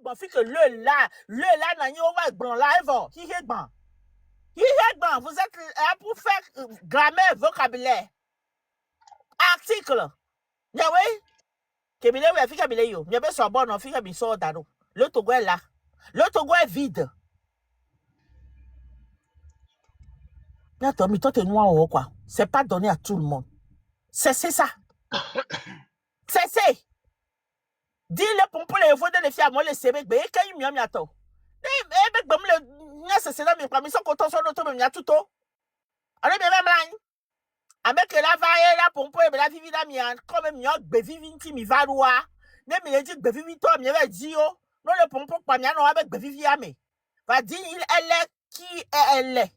bon fi que le là n'a ni on va bon là avant qui est bon vous êtes là pour faire grammaire vocabulaire article yawe kebile we fi kebile yo nyabe so bon no fi kebi so dano le Togo est là le Togo est vide. Attends, mais toi t'es noir ou quoi? C'est pas donné à tout le monde. C'est ça. C'est dis-le pour les fois de les filles à moi les sébec ben quand il m'y a mis à toi. Eh ben le nya c'est là mais pas mais sans content sur l'auto mais tout to. Alors bien même là. Avec la vaille là pour la vivi là mi quand même mi be vivi ti mi va loa. Ne me dit be vivi toi mi va dire oh. Non le pompon pas mi non avec be vivi à me. Va dire elle est qui elle est.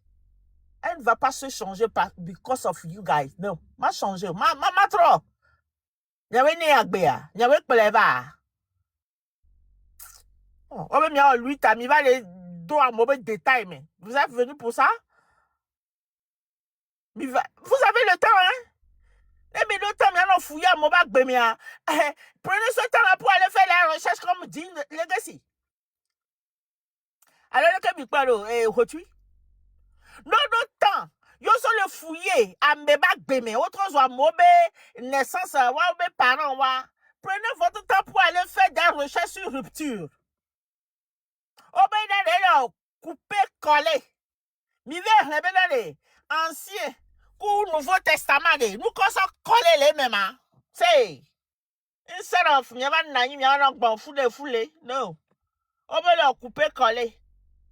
Elle ne va pas se changer because of you guys. Non, ma changer. Ma trop. Nyawe ne agbea. Nyawe peleva. Oh, même lui, t'as mis les dos à mauvais détail, mais vous êtes venu pour ça? Vous avez le temps, hein? Eh bien, le temps, maintenant, fouiller à mon bac, prenez ce temps-là pour aller faire la recherche comme dit Legacy. Alors, le Québec, retui. Non, temps. Yo so le fouiller à mes bacs, autres soit mauvais naissance, mes parents, prenez votre temps pour aller faire des recherches sur rupture. Oh ben d'aller couper coller. Mi vers les ancien ou nouveau testament nous qu'on ça coller les mêmes hein. C'est instead of mi va na mi on bon foulé non. Oh ben leur couper coller.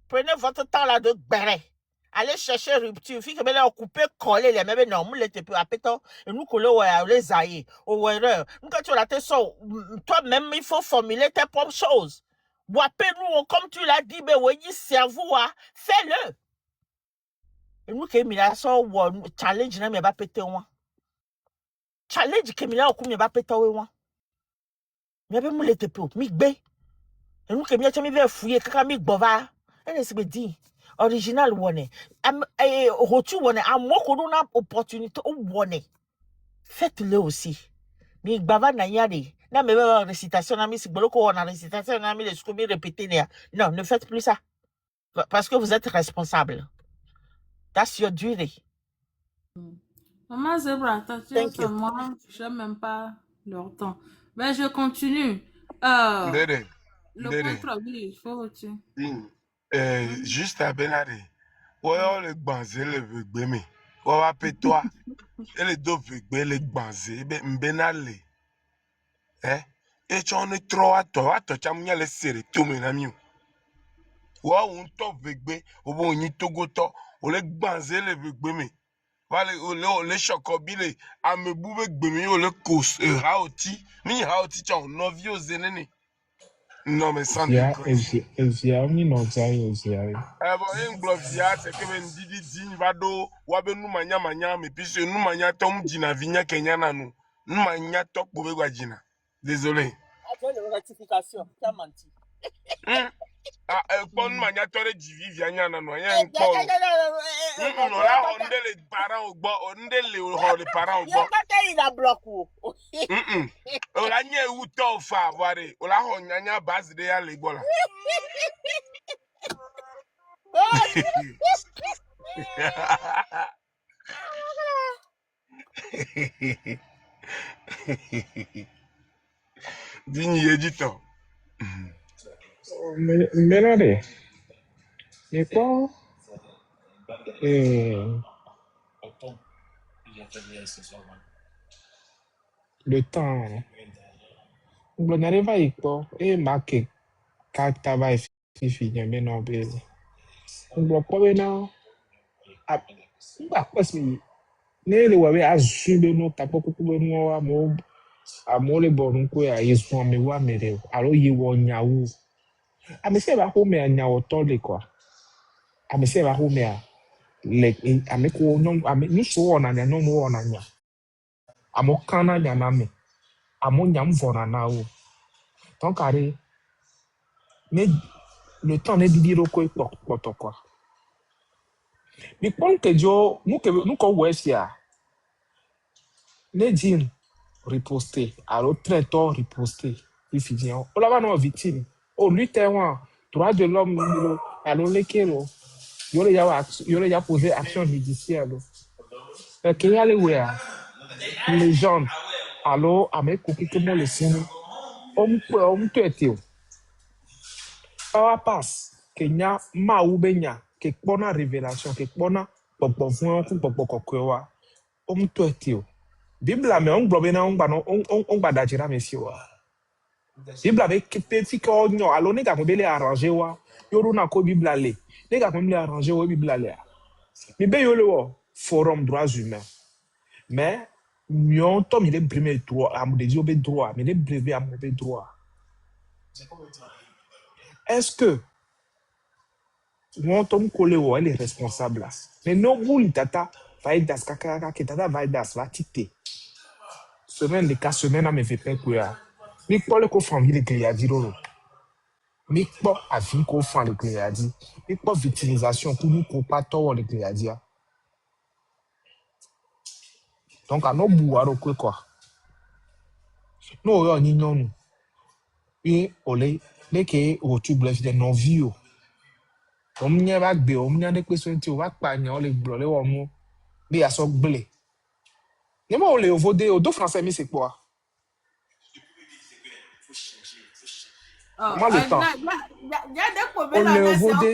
Prenez votre temps là de béret. Allez chercher rupture fi que ben leur couper coller les mêmes non les te peut apéto et nous coller ouais les aïe au erreur. Nous quand tu la te so toi même il faut formuler tes propres choses. Nous, comme tu l'as dit, ben oui, cerveau, fais-le. Et nous, qui challenge, n'a pas pété, challenge, qui m'a pas pété, mais ben, moulé te peu, migbe. Et nous, qui m'a fouillé, quand m'a bova, elle se dit, original, one, rotu, one, à moi, qu'on a opportunité, one. Faites-le aussi. Mais bava n'a yari. Non, mais récitation, n'a mis, si bloco, on a récitation, n'a mis les scoumis répétés, non, ne faites plus ça. Parce que vous êtes responsable. That's your duty. Maman Zebra, t'as moi, j'aime même pas leur temps. Mais je continue. Le contre, oui, il faut tu. Juste à Benare. Ouais, le banzé, le vegbeme. Ouais, appelle-toi. Et les deux vegbeme, le banzé, Benale. Eh? Et tu en es trop à toi, tu as mis les serrer, tout le monde. Ouais, on t'en vegbeme, on y togoto, on les banzé, le vegbeme. Vale le chocobile a me boube gbemi le cous haoti ni haoti chon novio zenene non mais sans Ezia ni no zai ezia. Bon en glofia c'est que ben didi din vado wa be nu manya me pise nu manya tom jina vinya kenya na nu manya tok bobe gwa jina désolé après la rectification tu as menti Pon manya tore jivi vianya na no yen pon on la onde les parents ogbo onde les parents ogbo yo pas il a bloqué on la nye u to fa ware on la ho nyanya base de ya le gbola Dini edito Benare. Et quoi? Le temps. On n'arrive à y quoi? Et marqué. Quand tu vas finir, mais non, baiser. On doit pas maintenant. Ah, parce que ne le wabe azube no tapo kuku no amo amole borun ko ya yesu ame wa mere aro ye wo nyawo ame se ba ho me anyawo to le kwa ame se ba ho me a le ame ko no ame ni so ona na no no ona nya amo kana nya na me amo nyam vona na o ton kare mais le temps ne didiro ko poto quoi mais pour que jo nous ko wesia ne din riposter alors très tôt riposter il finit on la va non victime Oh, lui, t'es un droit de l'homme, alors lesquels, il y a posé action judiciaire. Qu'il y a les gens, alors, avec qui le signe, on peut être. Power pass, Kenya, ma ubenya, que pona révélation, que pona, pokpo fun, pokpo kokwewa, to être. Bible a me on globena on badajira monsieur wa. Bible avec petit ko nyo alo ne ga ko bele arranger wa. Yoru na ko Bible ale. Ne ga ko bele arranger wa Bible ale. Mi be yo le wo forum droits humains. Mais nyon tom il est brimé droit, à me dire droit, mais il est brimé à mauvais droit. Est-ce que mon tom collé wo elle est responsable là? Mais non vous tata va das kaka que tata va das va tité. Semaine de cas semaine à me fait peur quoi. Mi pas le ko famille que y a dit lolo. Mi pas avis ko fan le que y a dit. Mi pas victimisation pour nous ko pas tort le que y a dit. Donc à no bouaro quoi. No yo ni non. Et olé les que au tu blef de non view. Omnia va be omnia de question ti o va pa yan le blo le wo mu. Bi aso gble. Ni mo le ovode o do français mi c'est quoi? Moi le temps. On le ovode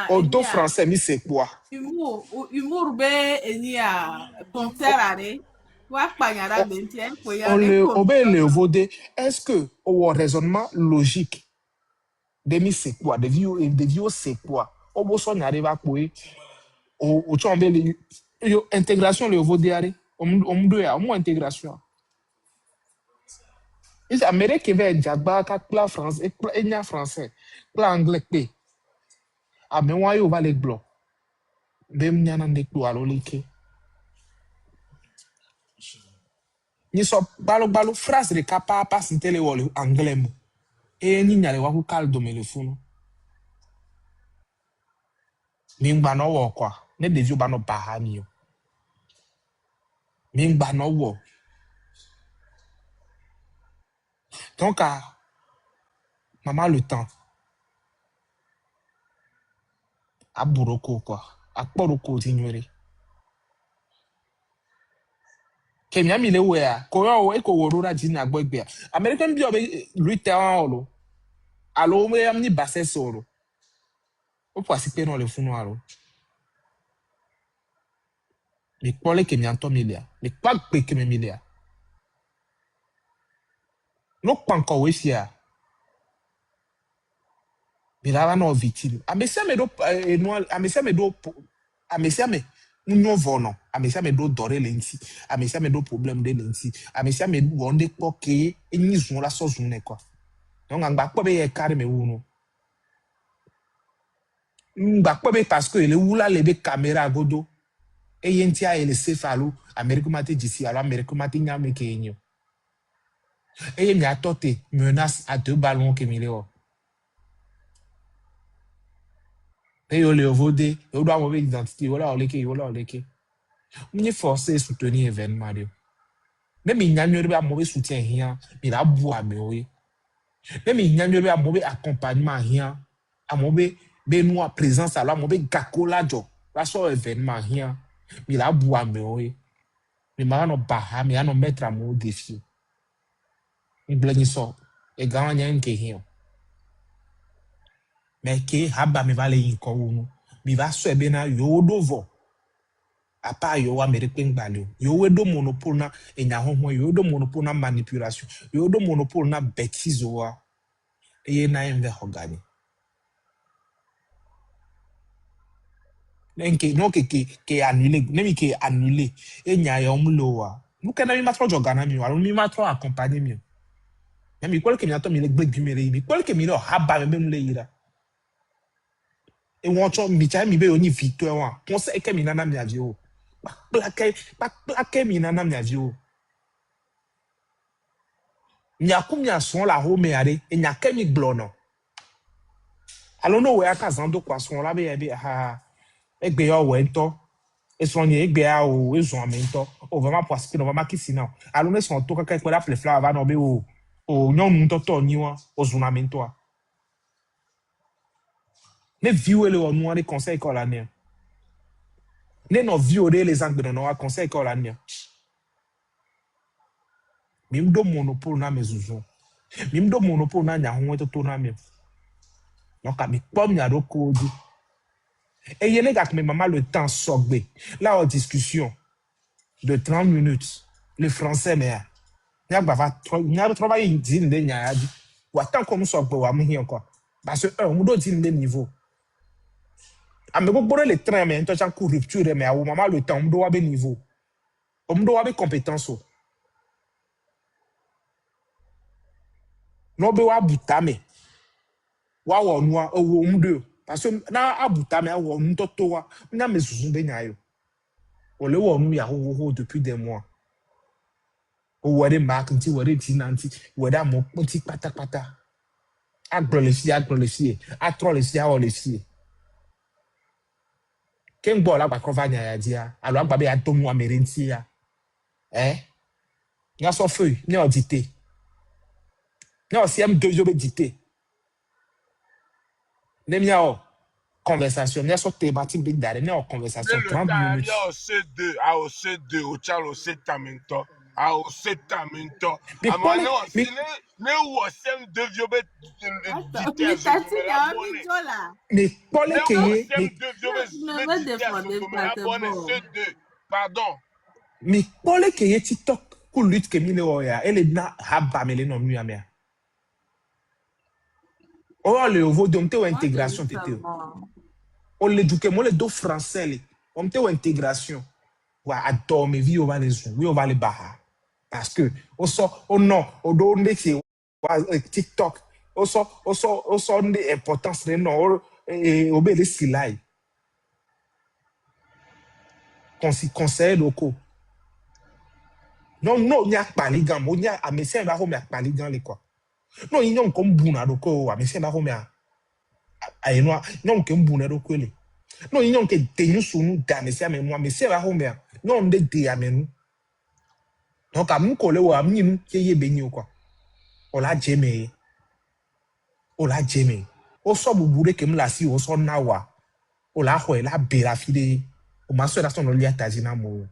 o do français mi c'est quoi? Humour be enia tonterare. On le ovode. Est-ce que au raisonnement logique de mi c'est quoi? De vieux c'est quoi? O bo so n'arrive à quoi? O chombe le intégration le ovode are. On doit ya mo intégration. Is Amérique veut jagba ka pla France et enya français. Pla anglais pe. A me wa yo va le blo. Dem nyana de ko alo leke. Ni so balo phrase de capa pas intele wole anglais mo. E ni nyale wa ku caldo me le funu. Mi ngba no wo kwa. Ne devio ba no bahani yo. Mi ngba no wo. Donc maman le temps. A buroko quoi. A poroko tinwere. Kenya mi le wea. Ko yo e ko worura jini agbegbe. American bi obe lui terrain olo. Alo me am ni basse solo. O po asipe no le funu alo. Mi pole ke mi anto milia. Mi pa pe ke mi milia. No panko we fia. Mi lava no victime. Amesia me do no amesia me do amesia me unyo vono. Amesia me do dore lenti. Amesia me do problème de lenti. Amesia me wonde poke eni zun la so zun ne kwa. Donc ngba ko be ye carré me wuno. Ngba ko be parce que le wula le be caméra godo. E yentia ele sefalu America mate d'ici alors America mate nyame ke enyo. Et il a tenté menace à 2 ballons que Miléo. Et il a volé, il doit avoir une identité, il a oleke. On est forcé de soutenir l'événement. Même il n'y a pas mauvais soutien, rien, il a beau à me. Même il n'y a pas mauvais accompagnement, rien, à mauvais benoît présence, alors mauvais gakola jo, la so événement, rien, il a beau à me. Mais maintenant, on mais on mettre à mon défi. Il blâme ça. Et gagne un qui mais que haba me vale inko unu mi va so ebe na yo dovo apa yo American value yo wedo monopole na enya hoho yo do monopole na manipulation yo do monopole na bêtise wa eye na enve hogani nenke no ke annuler nemi ke annuler enya yo mlo wa mu kana mi matro jogana mi wa mi matro accompagner mi mi kwel ke mi ato mi le gbe bi mi re mi kwel ke mi lo haba me le yira. Et on chante micha mi be oni victoire wa on sait que mi nana mi avio pa plaquer mi nana mi avio nya kumya son la ho me are e nya ke mi glono alors no we aka zando kwa son la be ha egbe yo we nto e son ni egbe a o e zon mi nto o vraiment parce que no vraiment qui sinon alors ne son to ka kwa la flower va no be o O nyɔnu tɔtɔ nyiwa o zunamintɔa. Ne viwo le wɔ nua de conseil kɔ la nea. Ne no viwo de les angbe no wa conseil kɔ la nea. Mim do monopole na mezuzu. Mim do monopole na nya ho to na me. Donc a mi pom nya do kodi. Et yene gak me maman le temps sogbe. Là en discussion de 30 minutes. Le français mais nya travailler din de nya di. Wa tant comme sogbe wa mu hi encore. Parce que on do din de niveau. A me go le train mais to chan coup rupture mais a maman le temps on do wa be niveau. On do wa be compétence o. No be wa butame. Wa wo nua owo mdo parce que na abuta me wo nu toto wa na mesusu be nya yo o le wo nu ya ho depuis des mois o wo de mark nti wo de ti nanti wo da mo nti pata agro le fi atro le fi a o le fi ken gbo la gba cover nya ya dia alo agba be atomu amerinti ya nya so feu ni audité ni o CM2 yo be dité ne mia o conversation ni so thématique be dare ni o conversation Le 30 temps minutes au C2 au Charles Setamento au Setamento mais à pas moi non mais si ne ou CM2 vieux be dité Mais so t'as to me dit, la un bonne vidéo là. mais pas ne les ou que mais CM2 vieux Ne be me dité so défendez to me pas, la c'est bonne bon. C2 pardon mais pas les que TikTok pour lutte que mine oya elle na haba mele no nu amia o le ovo de mte Moi, je veux intégration tete savoir. o le duke mo le do français le on mte intégration wa adome vi o va les zoom oui on va les baha parce que o so o non o do ndeti wa TikTok o so ndé importance ne no o be le silai conseil locaux non nya paligan mo nya amese ba ho me paligan le quoi non il n'y comme buna do ko wa me se ba ho me a no non ke mbuna do ko le non il n'y que tenyu sunu da me se me se ba ho me non de de amenu donc am ko le wa minu ke ye benyi quoi o la jeme o so bubure ke mla si o so na wa o la ho la be la fide o ma so la so no lia tajina mo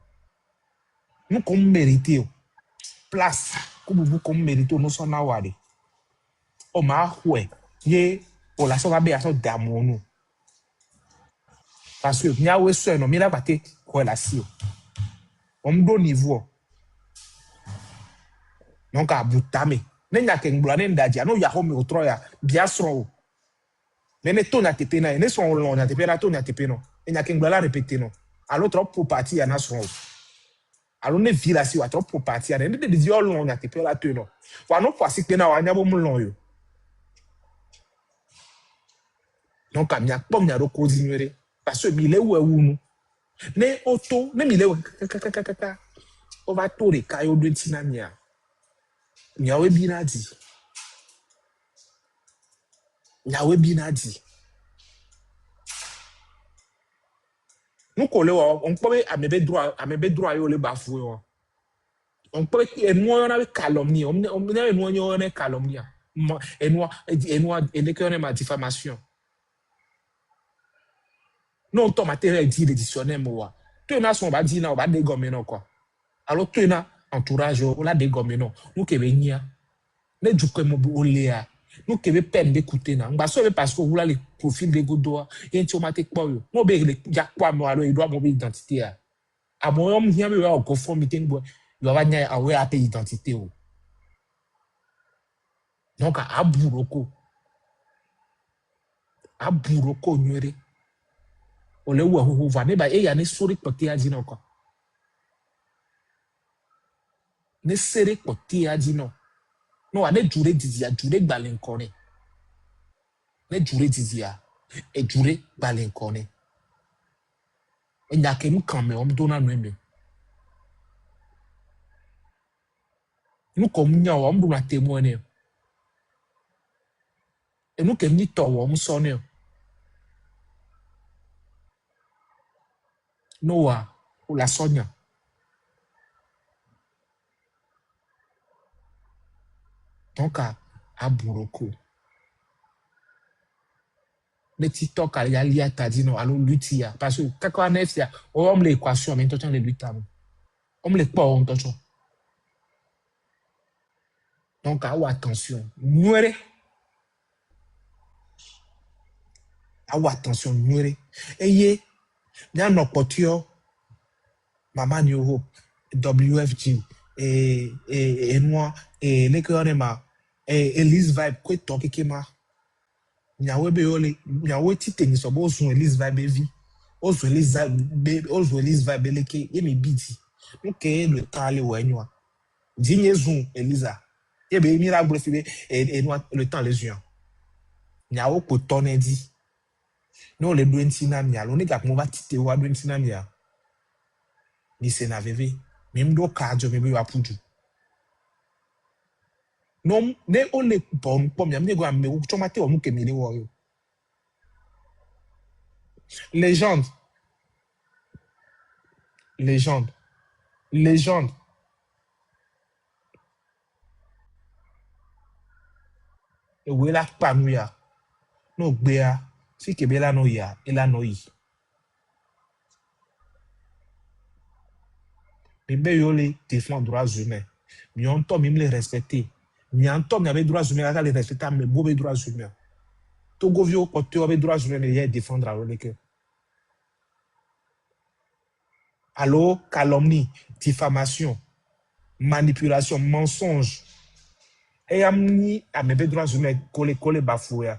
nous comme mérité place ko bubu comme mérité no so na wa de o ma ho ye o la so ba be aso da mo no parce que nya we so no mi la bate ko la si o mdo niveau donc a butame ne nya ke ngbla ne ndaji no ya ho me otro ya bia sro mais ne to na tepe na ne so on na tepe na to na tepe no e nya ke ngbla la répéter no alors trop pour partir ya na sro alors ne vira si wa trop pour partir ne de di o lo na tepe la to no wa no kwasi pe na wa nya bo mu lo yo donc a mia pom nya ro ko zinwere parce que mi le we wu ne auto ne mi le kaka o va to re kayo do ntina mia nyawe bi na di nous collé on peut amebe droit yo le bafoué on peut enoi na calomnie on na enoi yo na calomnie enoi et que ma diffamation non ton matériel dit l'éditionnaire moi tu na son ba dit na ba dégommer non quoi alors tu na entourage on la dégommer non nous ke benia ne du ko mo oléa nous ke be peine d'écouter na ngba so be parce que vous là le profil de godoa et tu ma te kwa yo mo be le ja kwa mo alors il doit mon identité a mo yom hia be wa conformité ngbo yo va nya awe a identité o donc a buroko nyere o le wo ho va ne ba e ya ne sori pote aji no ko ne sere pote aji no no wa ne jure dizia jure gbalen kone ne jure dizia e jure gbalen kone e nya ke mu kan me o dona no me nu ko mu nya o mu na temo ne e nu ke mi to wo mu so ne no wa o la sonya Donc, à Buroko. Le TikTok, il y a lié à dit non, alors l'utia. Parce que quand on est là, on me l'équation, mais on les lutte. On me les pas, on t'entend. Donc, attention. Nuere. Attention, nuere. Et bien, nos potio, Maman New Hope, WFG, et moi, et les gouvernements, et Elise Vibe, quoi, tant que ma. Nyawe be ole, nyawe tite ni so bo sun Elise Vibe vie. Ozo Elise Vibe leke, ye me biti. Ok, le temps aller ouais noa. Digne zoom Elisa. Ye be miracle fibe, et noa, le temps les yeux. Nyawe ko tonne di. Non, le douentina mia, l'on est gap mova tite wa douentina mia. Ni se na veve. Même do cardio me be wa pudu. Non, ne on le bon pom ya me go am me wo chomate o mu kemele wo yo. Légende. Légende. Légende. E we la panu ya. No gbe ya. Si kebe la no ya, e la no yi. Mais ben yo les défendre droits humains. Mais on tombe même les respecter. Mais on tombe avec droits humains, les respecter, mais beau droits humains. Togo vio porte avec droits humains, mais il défendre alors les que. Allo, calomnie, diffamation, manipulation, mensonge. Et amni à mes droits humains coller bafoué.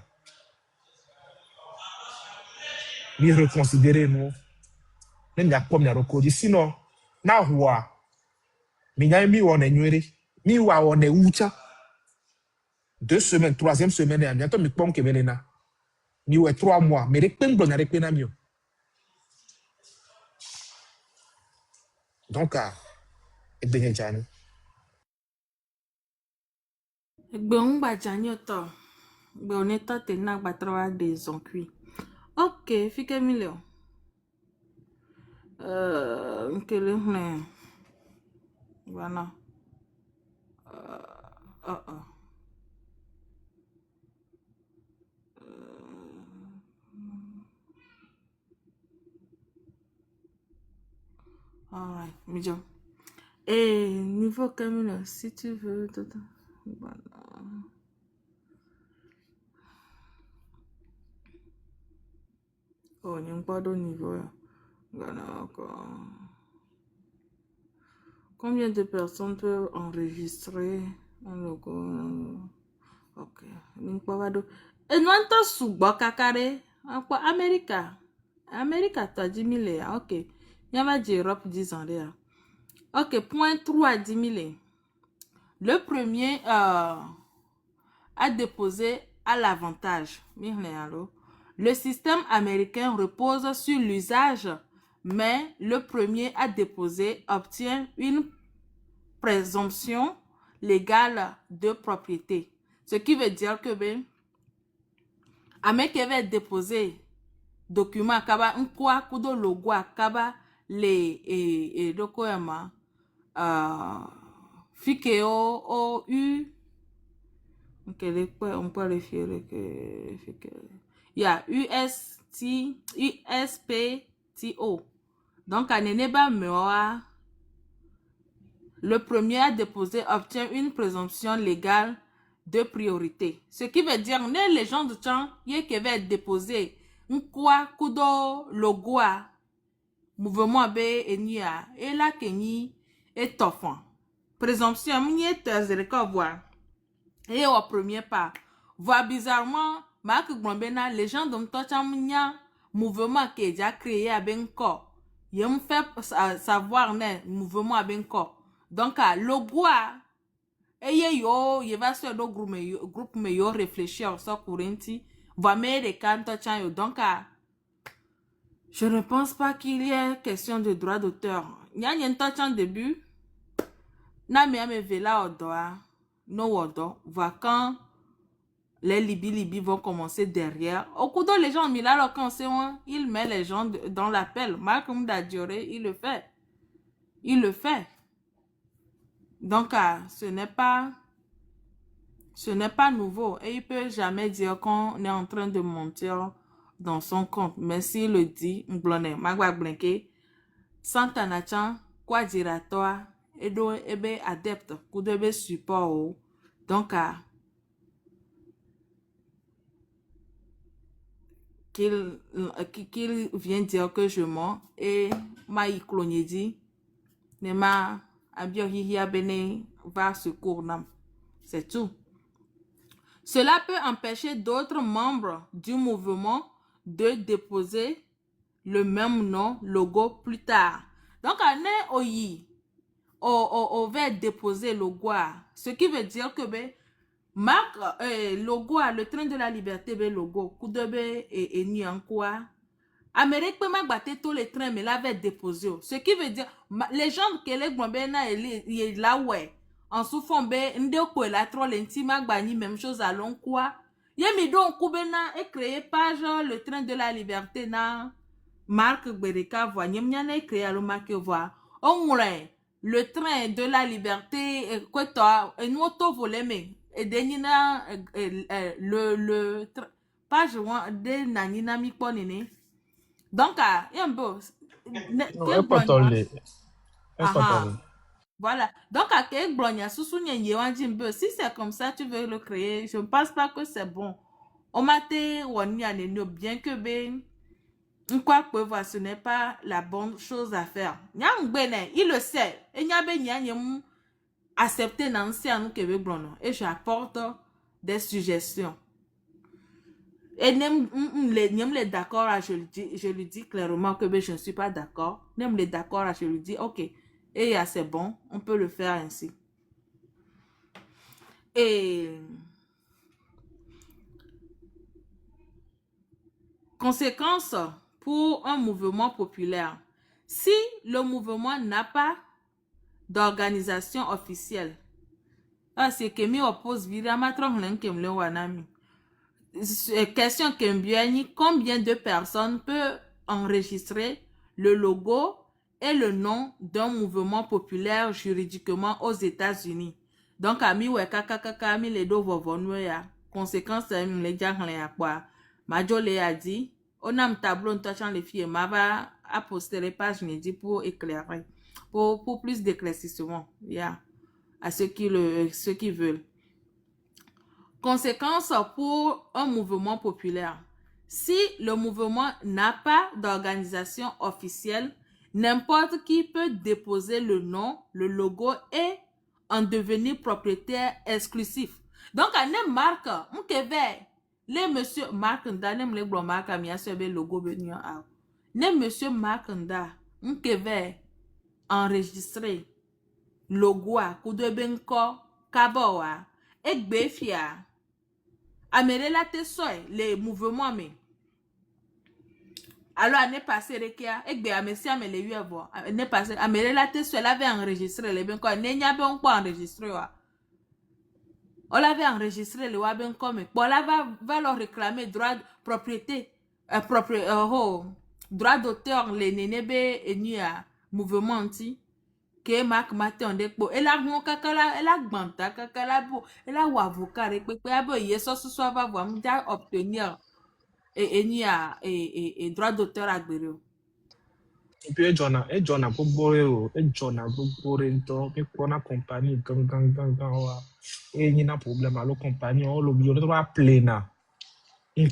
Ni reconsidérer nous. Même y a comme y a recodi. Sinon, na hua. Mais y a mi on est nuéré. Mi wa on est oucha. 2 semaines, 3e semaine, et bientôt mi pom ke belena. Mi ouais 3 mois. Mais rekpen blon rekpen amio. Donc, et ben jani. Gbe un gba janyo to. Gbe oneta te na gba trawa de zonkui. Ok, fike milio. Nkele hne. Voilà. Alright, mijo. Et niveau Camille, si tu veux, voilà. Oh, il n'y a pas de niveau. Voilà, encore. Combien de personnes peuvent enregistrer un logo? Ok. Il n'y a pas de. Et nous avons sous-bas kakare. Encore Amérique. Amérique, tu as 10 000. Ok. Il y a Europe 10 ans. Ok, point 3 à 10 000. Le premier a déposé à l'avantage. Le système américain repose sur l'usage, mais le premier à déposer obtient une présomption légale de propriété. Ce qui veut dire que ben, Américain va déposer document kaba nkwa kudo logo akaba les documents fique au u on peut le faire que il y a USPTO. Donc à Neneba Meoa, le premier à déposer obtient une présomption légale de priorité. Ce qui veut dire que les gens de temps y qui va déposer nkwa kudo logo a mouvement be enia et là kenyi est toffant. Présomption m'y est voir. Et au premier pas, voir bizarrement, Marc Gbambena, les gens dont tu mouvement qui est déjà créé à Benko. Il me fait savoir ne mouvement à Benko. Donc, logo et yo, il va sur le groupe mais yo réfléchir sur couranti, va mettre des cantos yo. Donc, je ne pense pas qu'il y ait question de droit d'auteur. Il y a un temps début, na me vela odoa. No odo, va quand les Libi vont commencer derrière. Au coup de les gens, mais là, quand c'est moi, il met les gens dans l'appel. Marc Mdadjore, il le fait. Il le fait. Donc, ce n'est pas Ce n'est pas nouveau et il peut jamais dire qu'on est en train de mentir dans son compte. Mais s'il le dit, m'blonne, magwa blinke, Santanachan, quoi dira-toi, edo ebe adepte, kudebe support ou. Donc, qu'il vient dire que je mens et ma y dit, ne ma abiohihi bene va secours nam. C'est tout. Cela peut empêcher d'autres membres du mouvement de déposer le même nom, logo plus tard. Donc, on va déposer le logo. Ce qui veut dire que marque logo, le train de la liberté, logo, Kudebe et Nyankwa. Amérique peut m'abattre tous les trains, mais là, va déposer. Ce qui veut dire, les gens qui les gbambena et là, ouais. En souffrant, ndeko la trop l'intima gbani, même chose à long quoi. Yemi donc Koubena est créé page le train de la liberté na Marc Bereka voit nyemnyana est créé à l'omake voit. On le train de la liberté quoi toi et nous auto volé et denina le page de nanina mi ponene. Donc yambo Non, elle pas tollé. Elle pas tollé. Voilà. Donc, à quel blogna si c'est comme ça, tu veux le créer, je ne pense pas que c'est bon. On m'a dit, bien que quoi que voir, ce n'est pas la bonne chose à faire. Il le sait. Et n'y a accepté Nancy à nous que et j'apporte des suggestions. Et n'aime les d'accord, je lui dis clairement que je ne suis pas d'accord. N'aime les d'accord, je lui dis, ok. Et c'est bon, on peut le faire ainsi. Et conséquence pour un mouvement populaire. Si le mouvement n'a pas d'organisation officielle, c'est que mi oppose question combien de personnes peuvent enregistrer le logo et le nom d'un mouvement populaire juridiquement aux États-Unis. Donc, ami weka mi le do ya. Conséquence, les gens quoi. Majole a dit, on a un tableau touchant les filles, ma va à poster les pages, je dit pour éclairer, pour plus d'éclaircissement, à ceux qui veulent. Conséquence pour un mouvement populaire. Si le mouvement n'a pas d'organisation officielle, n'importe qui peut déposer le nom, le logo et en devenir propriétaire exclusif. Donc, à une marque, on peut les monsieur Marc Nda, nem les blancs marques à mi le logo venu à. Ne monsieur Marc Nda, on peut enregistrer logo à coup de benko kaboa et befia. Amere la te soy les mouvements mais. Alors, année passée, Rekia, et bien, merci à me les yeux voir. Année passée, Amere la te soy l'avait enregistré, les benko, n'enya ben pas enregistré, on l'avait enregistré le waben comme bon là va leur réclamer droit de propriété droit d'auteur les nénébé et ni à mouvement anti que Marc Matin et la mon kakala et la gbanta kakala bo et la avocat répété abo yeso so va voir m'da obtenir et ni à et droit d'auteur à gbero. Et puis, John a Boboreo, et John a Boborento, et qu'on a compagnie, et il y a un problème à la compagnie, on l'oublie, on va plein.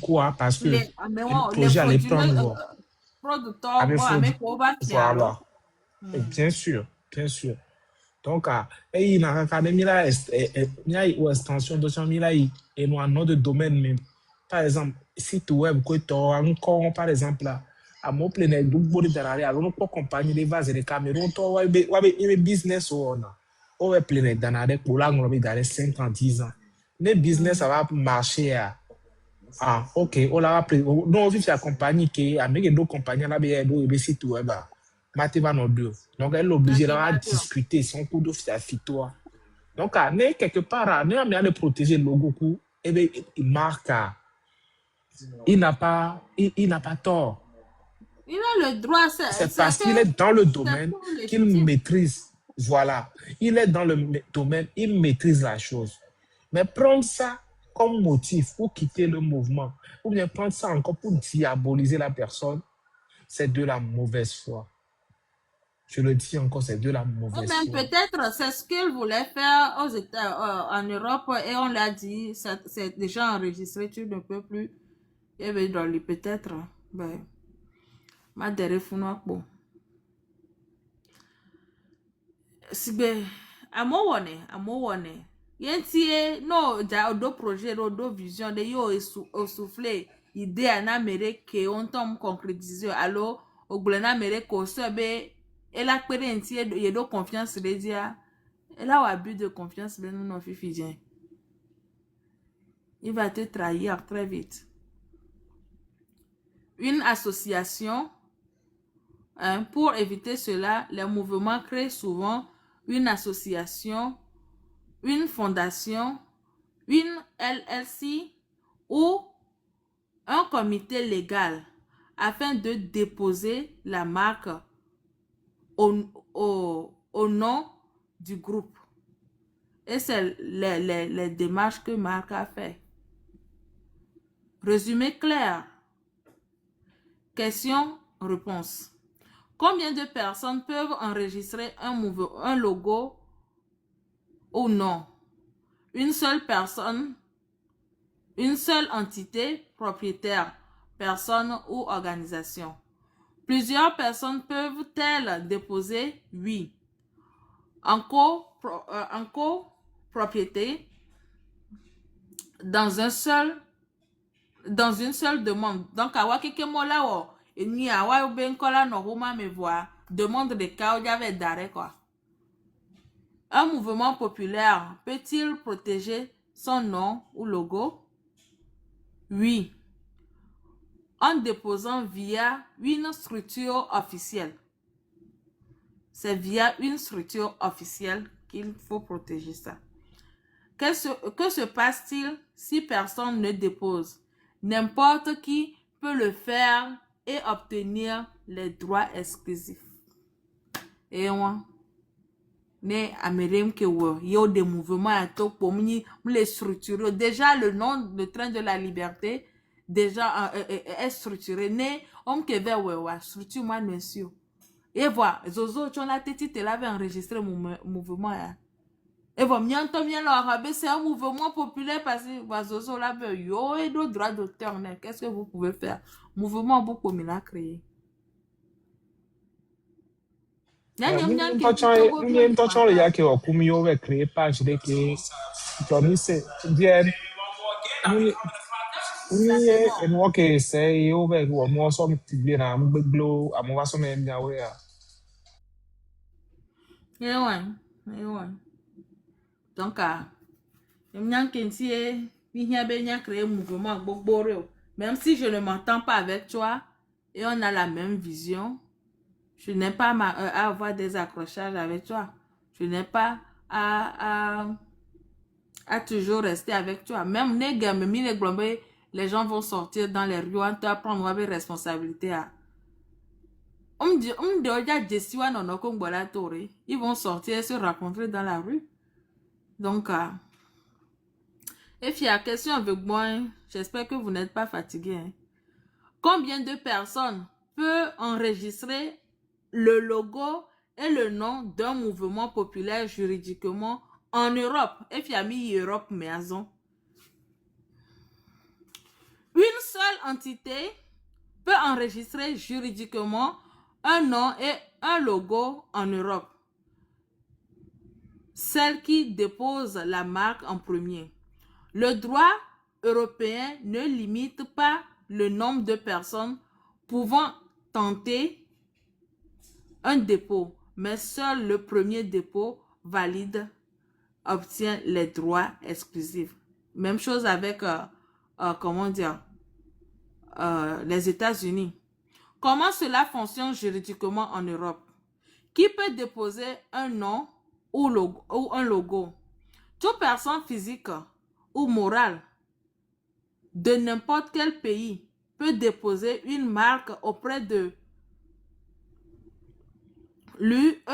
Quoi, parce que le projet allait prendre. Producteur, voilà. Bien sûr, bien sûr. Donc, il y a une extension de son milieu et nous avons de domaine même. Par exemple, site web, encore, par exemple, là. À mon plein de beaucoup d'arrêts, alors nous pas compagnie les vases et les caméras, on va business ou on va plein d'arrêts pour là on va dans 5 ans, 10 ans. Les business ça va marcher ah ok, on l'a appris. Non, on vit la compagnie qui avec d'autres compagnies là bien d'autres sites web. Maté va nos deux. Donc elle est obligée de discuter son coup de toi. Donc né quelque part, né à le protéger le logo coup et bien il marque. Il n'a pas tort. Il a le droit, c'est parce qu'il est dans le domaine qu'il maîtrise. Voilà. Il est dans le domaine, il maîtrise la chose. Mais prendre ça comme motif pour quitter le mouvement, ou bien prendre ça encore pour diaboliser la personne, c'est de la mauvaise foi. Je le dis encore, c'est de la Ou mauvaise bien foi. peut-être c'est ce qu'ils voulaient faire aux en Europe et on l'a dit, c'est déjà enregistré, tu ne peux plus. Et bien, dans les peut-être, ben, ma derrière founoir bon. Si ben, à moi wane. Yentie, no, ja, do projet, do vision, de yo, soufflé, idée, à na mere, que on tombe concrétiser, alors, au glena mere, ko sebe, et la pérentie, y do confiance, les dia, et là, au abus de confiance, ben, non, fifi, il va te trahir très vite. Une association, hein, pour éviter cela, les mouvements créent souvent une association, une fondation, une LLC ou un comité légal afin de déposer la marque au nom du groupe. Et c'est les démarches que Marc a fait. Résumé clair. Question-réponse. Combien de personnes peuvent enregistrer un logo ou non? Une seule personne, une seule entité propriétaire, personne ou organisation. Plusieurs personnes peuvent-elles déposer? Oui. En copropriété, dans une seule demande. Donc, awa keke mola wo, et ni awa ben kola no huma me voix, demande de cas où il y avait d'arrêt quoi. Un mouvement populaire peut-il protéger son nom ou logo? Oui, en déposant via une structure officielle. C'est via une structure officielle qu'il faut protéger ça. Que se passe-t-il si personne ne dépose? N'importe qui peut le faire et obtenir les droits exclusifs. Et moi, ne amerem que il y a des mouvements à tout pour les structurer. Déjà, le train de la liberté, déjà est structuré. Ne, on que vers structure moi monsieur. Et voilà, Zozo, tu as tête, tu l'avais enregistré mon mouvement. Et voilà, c'est un mouvement populaire parce que Zozo là, yo et d'autres droits d'auteur. Qu'est-ce que vous pouvez faire? Mouvement beaucoup mieux à créer. Nous touchons le yaki au kumio ve créer page de que Johnny c'est bien Ça c'est bon. et moi que c'est yo ve ou moi so bien à m'beglo à moi so même ya we ya. Et ouais. Donc, créer un mouvement même si je ne m'entends pas avec toi et on a la même vision, je n'ai pas à avoir des accrochages avec toi. Je n'ai pas à toujours rester avec toi. Même les gens vont sortir dans les rues, on doit prendre des responsabilités. Ils vont sortir et se rencontrer dans la rue. Donc, et puis, la question avec moi, j'espère que vous n'êtes pas fatigué. Hein. Combien de personnes peuvent enregistrer le logo et le nom d'un mouvement populaire juridiquement en Europe? Et puis, mis Europe maison. Une seule entité peut enregistrer juridiquement un nom et un logo en Europe. Celle qui dépose la marque en premier. Le droit européen ne limite pas le nombre de personnes pouvant tenter un dépôt, mais seul le premier dépôt valide obtient les droits exclusifs. Même chose avec, les États-Unis. Comment cela fonctionne juridiquement en Europe? Qui peut déposer un nom ou un logo? Toute personne physique ou morale de n'importe quel pays peut déposer une marque auprès de l'UEIPO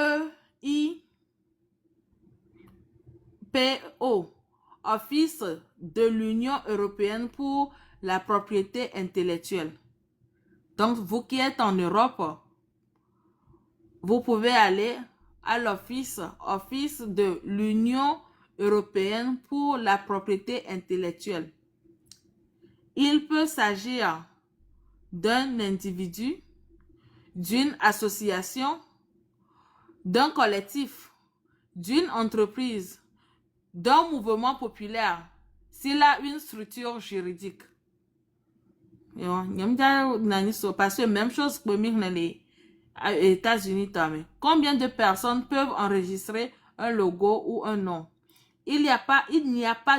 Office de l'Union européenne pour la propriété intellectuelle. Donc, vous qui êtes en Europe, vous pouvez aller à l'office de l'Union européenne pour la propriété intellectuelle. Il peut s'agir d'un individu, d'une association, d'un collectif, d'une entreprise, d'un mouvement populaire, s'il a une structure juridique. Parce que même chose pour les États-Unis. Combien de personnes peuvent enregistrer un logo ou un nom? Il n'y a pas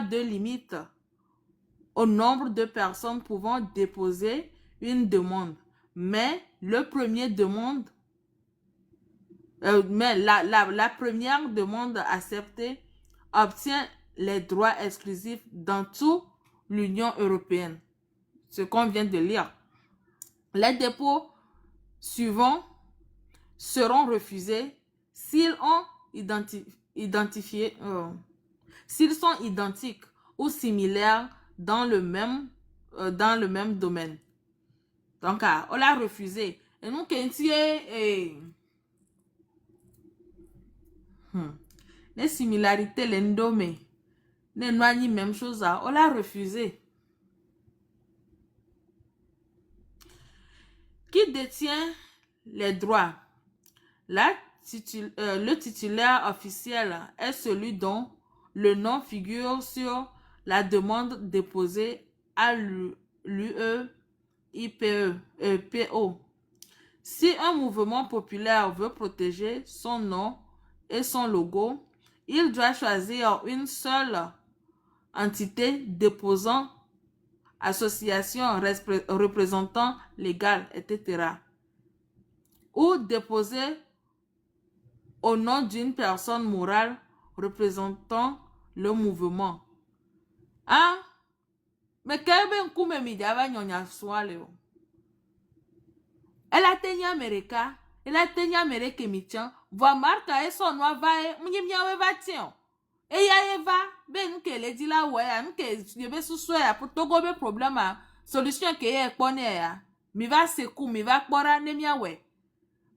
de limite au nombre de personnes pouvant déposer une demande. Mais la première demande acceptée obtient les droits exclusifs dans toute l'Union européenne. Ce qu'on vient de lire. Les dépôts suivants seront refusés s'ils sont identiques ou similaires dans le même domaine. Donc, on l'a refusé. Et nous, les similarités, les nommés, les noignis, même chose, on l'a refusé. Qui détient les droits? Le titulaire officiel est celui dont le nom figure sur la demande déposée à l'UEIPO. Si un mouvement populaire veut protéger son nom et son logo, il doit choisir une seule entité déposant, association, représentant légal, etc. Ou déposer au nom d'une personne morale représentant le mouvement. Ah, mais quel ben coup me midava nyonya swale o. Elle a tenu América, michan, voit marca et son noir va e, mnyemia va tien. Et ya eva, ben nous que le dit la ouais, nous que je vais sous soya pour togo be problème a solution que ye pone ya. Mi va sekou, mi va kpora ne mia we.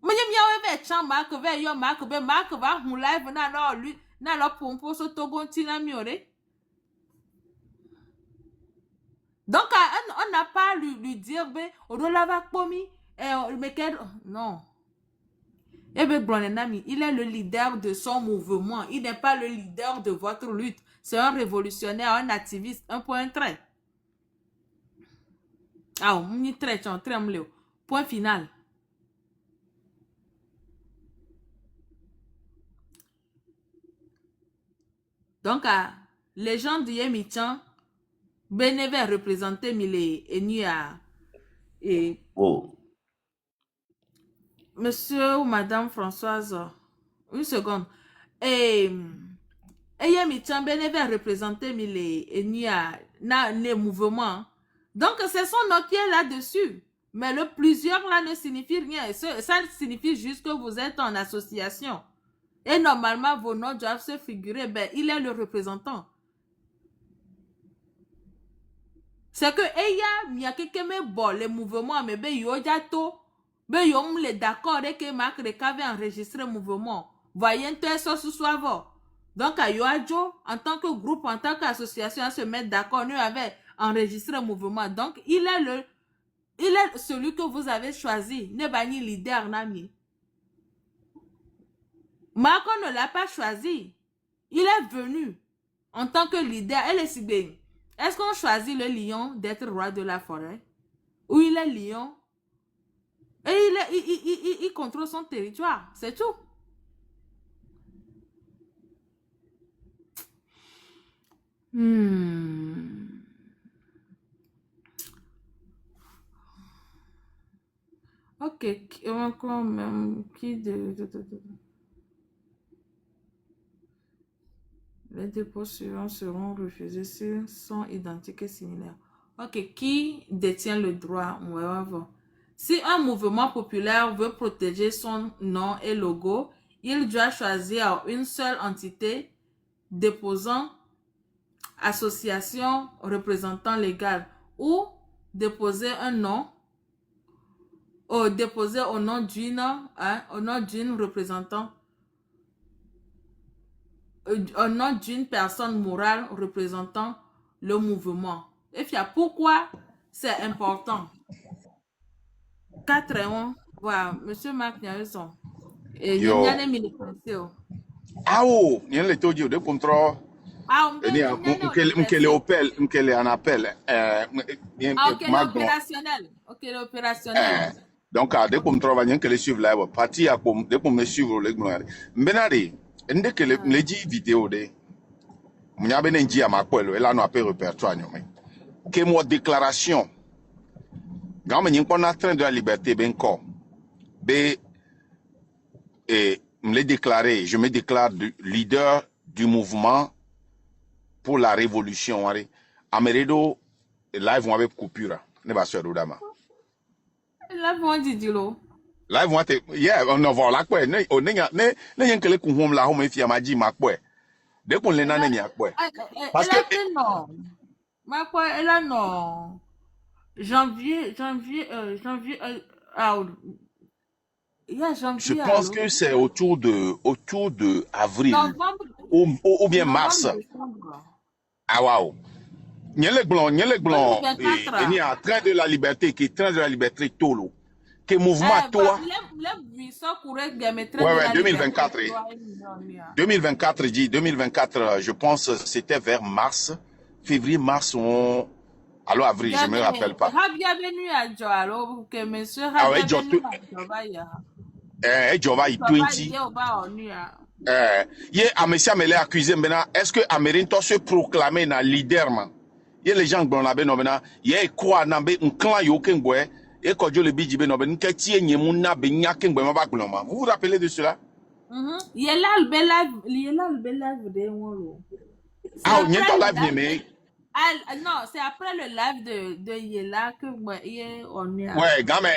Mnyemia we ve chan marque ve yo marque va hun live na no lui na lo pompo so togo tina miore. Donc on n'a pas lui dire ben odola va pomi non. Il est le leader de son mouvement. Il n'est pas le leader de votre lutte. C'est un révolutionnaire, un activiste, un point trait. Ah, point final. Donc, les gens du Yemichan, bénévent représenter Mille et Oh, Monsieur ou Madame Françoise, une seconde. Et Yemichan bénévent représenter Mille et les mouvements. Donc, c'est son nom qui est là-dessus. Mais le plusieurs là ne signifie rien. Ça signifie juste que vous êtes en association. Et normalement, vos noms doivent se figurer. Ben, il est le représentant. C'est que il y a quelqu'un qui bon les mouvements, mais ben yo jato, ben yo m'le d'accord et que Marc de avait enregistré mouvement. Voyez tout ça ce soir. Donc à yo adjo, en tant que groupe, en tant qu'association, à se mettre d'accord, nous avait enregistré mouvement. Donc il est celui que vous avez choisi. Ne bani leader nami. Marc ne l'a pas choisi. Il est venu en tant que leader. Elle est si bien. Est-ce qu'on choisit le lion d'être roi de la forêt? Ou il est lion? Et il contrôle son territoire. C'est tout. Ok. Les dépôts suivants seront refusés s'ils sont identiques et similaires. Ok, qui détient le droit? On va voir. Si un mouvement populaire veut protéger son nom et logo, il doit choisir une seule entité déposant, association représentant légal ou déposer un nom ou déposer au nom d'une représentant au nom d'une personne morale représentant le mouvement. Et puis, pourquoi c'est important? 4 ans, voilà, monsieur Marc Nielson. Et il y Yo. a des militaires. Ah oh, il y a les taux de contrôle. Ah, on peut Il y a un appel. ok, l'opérationnel. Ok, l'opérationnel. Donc, dès qu'on trouve rien que les suivre là, parti à comme dès qu'on me suivre les gars. Benari, dès que les dit vidéo de, m'y ben dit à ma poêle, elle a no appel répertoire nyomé. Que moi déclaration. Quand me n'y a train de la liberté ben corps. B et me déclaré, je me déclare leader du mouvement pour la révolution. Ameredo live on avec coupure. Ne va se rodama. Là, bon, Didilo. Live on te, yeah, on va la quoi. Ne y'en que les coups la home fi amaji ma quoi. Dès qu'on les n'a ni à quoi. Parce que non. Ma quoi, elle a non. Janvier, je pense que c'est autour de avril novembre, ou bien mars. Décembre. Ah waouh. N'y a les blancs, il y a train de la liberté qui est train de la liberté tolo. Que mouvement toi. Ouais, 2024. 2024, je dis 2024, je pense c'était vers mars, février, mars ou alors avril, je me rappelle pas. Bienvenue à Joalo, que monsieur Jova 20. Monsieur Amele accusé maintenant. Est-ce que Amerinto se proclamer na leader man? Il y a les gens qui ont ben maintenant. Il y a quoi na be un clan yo kengwe et ko jo le biji ben ben ketie nyemu na be nya kengwe ma ba gloma. Vous vous rappelez de cela? Il y a là le bel live de Wolo. Ah, on y est en live nyeme. Non, c'est après le live de Yela que on est. Ouais, gamin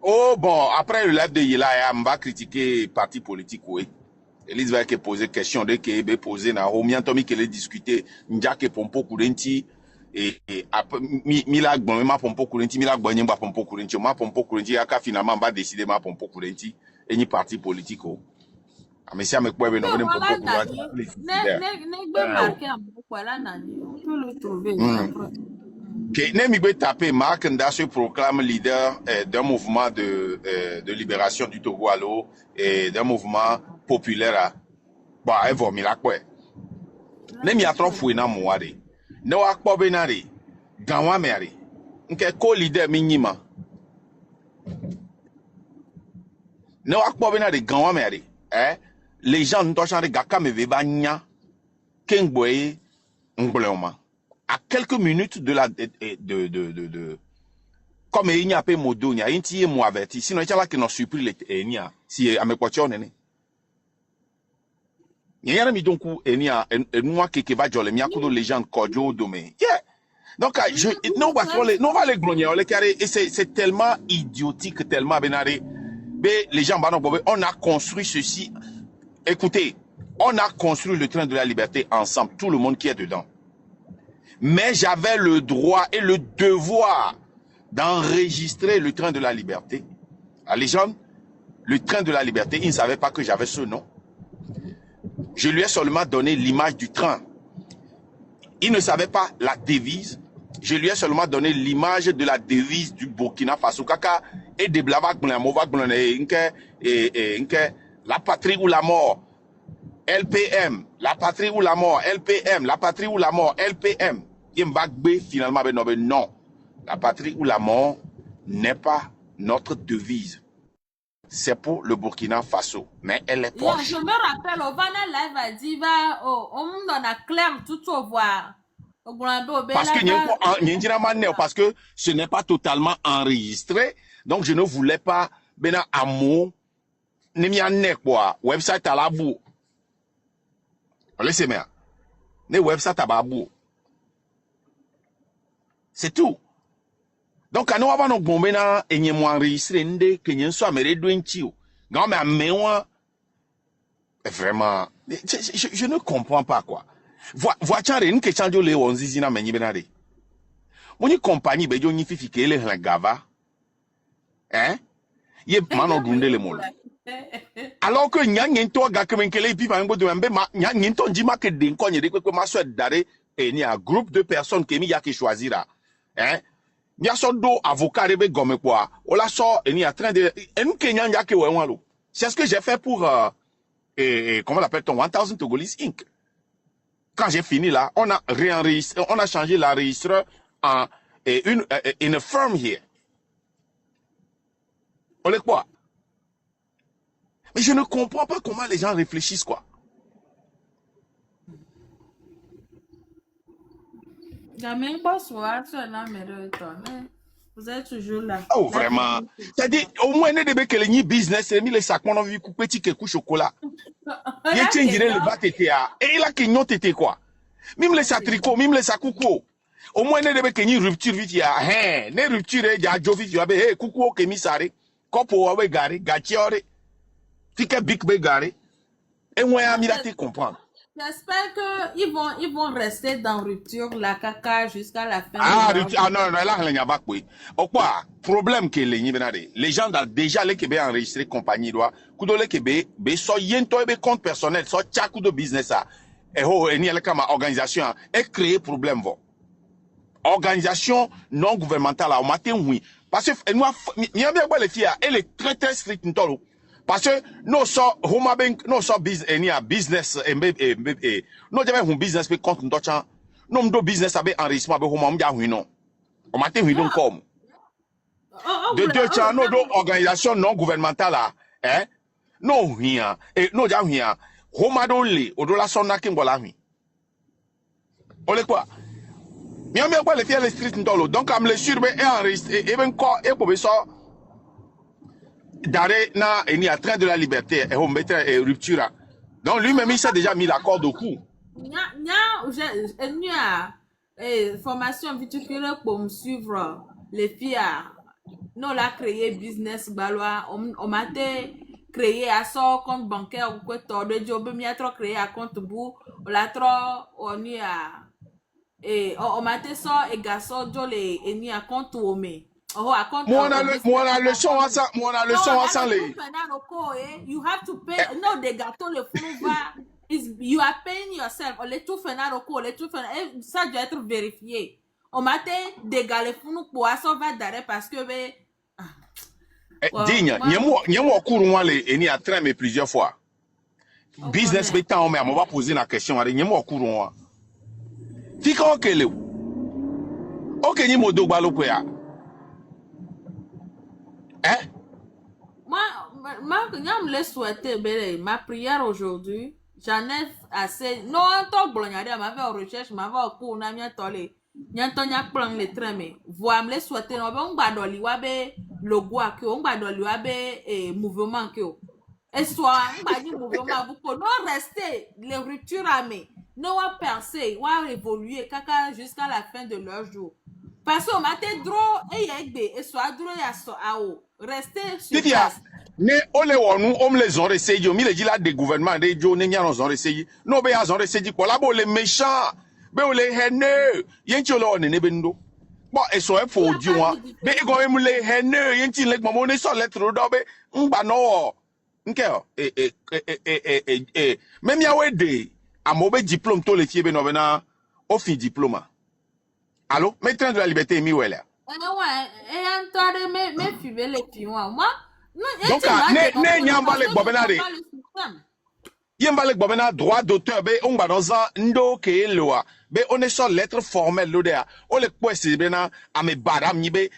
oh bon, après le live de Yela, on va critiquer parti politique oui. Elise va poser question de que be poser na Romian Tommy que les discuter njake pompo kurenti et après mila gbon ma pompo kurenti mila gbon nyemba pompo kurenti ma pompo kurenti aka finalement va décider ma pompo kurenti et ni parti politique oh. Mais si avec quoi ben on pompo kurenti. Ne marquer un peu là nani. On peut le trouver après. Okay. Nemigwe Tapé, Marc Nda se proclame leader d'un mouvement de libération du Togo à l'eau et d'un mouvement populaire. Bon, elle va m'y la quoi. Nemi a trop foué na mouare. Ne wa kwa benare. Ganwa mère. Nke co-leader minima. Ne wa kwa benare ganwa mère. Les gens n'ont pas gaka me veba nya. Kengboye ngbloma. À quelques minutes de la comme il n'y a pas modo il y a un petit mot averti sinon il y a là qui n'ont surpris les enia si à mes poitrons né il y a mis donc enia moi qui va jouer les miens les gens kojo domaine yeah donc je non va les grogner les carré et c'est tellement idiotique tellement benaré mais les gens on a construit ceci écoutez on a construit le train de la liberté ensemble tout le monde qui est dedans. Mais j'avais le droit et le devoir d'enregistrer le train de la liberté. Les gens, le train de la liberté, ils ne savaient pas que j'avais ce nom. Je lui ai seulement donné l'image du train. Ils ne savaient pas la devise. Je lui ai seulement donné l'image de la devise du Burkina Faso. Kaka et de Blavak, la patrie ou la mort. LPM, la patrie ou la mort. LPM, la patrie ou la mort. LPM. Finalement, non. La patrie ou la mort n'est pas notre devise. C'est pour le Burkina Faso. Mais elle est proche. Je me rappelle, au Vana Live a dit, on a clair tout au voir. Parce que ce n'est pas totalement enregistré. Donc, je ne voulais pas, amour, website à la boue. Laissez-moi. Les websites à la boue. C'est tout. Donc, quand on va nous bomber là, et nous enregistrer, que nous sommes réduits. Non, mais vraiment, je ne comprends pas quoi. voiture ni ke chanjo le wonzizi na menyi benade. Moni compagnie be jo ni fifi ke le gava. Hein? Ye mano dunde le molo. Alors que nyangen to ga kemenkele pi ba ngo de mbe ma nyangen to njima ke de nkonye de kwe ma so dare et ni a groupe de personnes qui mi ya ke choisira. Hein? Nya so do avocat rebe gomme quoi. O la so et ni en train de et nous ke nyanga ke we lo. C'est ce que j'ai fait pour comment l'appelle-t-on 1000 Togolese Inc. Quand j'ai fini là, on a réenregistré, on a changé l'enregistreur en une firm here. On est quoi? Mais je ne comprends pas comment les gens réfléchissent quoi. Vous êtes toujours là. Oh vraiment. C'est-à-dire au moins ne debe que les business et mis les sacs mon vie couper petit que chocolat. Il change le bat était et il a que non était quoi. Même les sacs tricot, même les sacs coucou. Au moins ne debe que ni rupture vite ya hein, ne rupture ya jovi tu abe hey coucou ke mi sare. Kopo wa gari, gachiore. Tike big be gari. Et moi a mirate comprendre. J'espère qu'ils vont rester dans rupture la caca jusqu'à la fin. Ah, non, là, il n'y a pas quoi. Quoi, problème que les gens déjà les Québec enregistré compagnie doit, kudo les Québec, so yento be compte personnel, so chaque de business a, et ho, et ni la kama organisation et créer problème vo. Organisation non gouvernementale on matin oui. Parce que nous, il y a bien les filles, elle est très très stricte ntolo. Parce que nous sommes homa bank, nous sommes business et nous avons un business pe compte ndocha. Nous avons business avec enregistrement avec homa m'ja huino. On matin huino comme. De deux chans nous do organisation non gouvernementale là, hein? Non rien et nous ja rien. Homa do le odola sonna kimbola hui. On le quoi? Mais on pas les filles les street ntolo. Donc am le sur be enregistré et ben quoi et pour ça d'arrêt na et ni à train de la liberté et on mettre rupture. Donc lui-même il s'est déjà mis l'accord au cou. Formation viticole pour me suivre les filles. Nous l'a créé business balois. On m'a créé à son compte bancaire ou quoi toi de job mi a trop créé à compte bout. On l'a trop on y a et on m'a ça et garçon jole et ni à compte au mais. Oh, Moi on a le son à ça, moi on a le son à ça les. You have to pay. No, the gâteaux le flouva is you are paying yourself. On les tout fait na roko, les tout fait ça doit être vérifié. On m'a dit des gars les fous pour ça va d'arrêt parce que Digne, nyemo courant les et ni a traîné plusieurs fois. Business béton mais on va poser la question à nyemo courant. Fika okele. OK ni modo balo ko ya. Hein? Moi, je me souhaiter, ma prière aujourd'hui, j'en ai assez. Non, tant que je m'avais en recherche, m'avais en cours, n'a mia tolé. Nyanto nya plan le train mais voir me souhaiter no ba ngba do li wa be logo akio ngba do li wa be mouvement akio. Et soit ngba di mouvement vous pour non rester les ruptures amées. Ne va penser, va évoluer kaka jusqu'à la fin de leur jour. Parce que matin draw et yegbe et soit draw ya so ao. Restez sur place. Ne ole wonu om les ont essayé mi le dit là des gouvernements des jo ne nya ont essayé. No be ya ont essayé quoi là bo les méchants. Be ole hene yenti ole on ne be ndo. Bon et so e fo di wan. Be go em le hene yenti le mo ne so lettre do be ngba no. Nke o même ya we de amobe diplôme to le tie be no be na o fin diplôme. Allô, maître de la liberté mi wele. Donc ne nyamba le bobenade. Yamba le bobena droit d'auteur be on ba dans ndo ke loa. Be on est sur lettre formelle lo der. O le kwesi be na ame badam ni be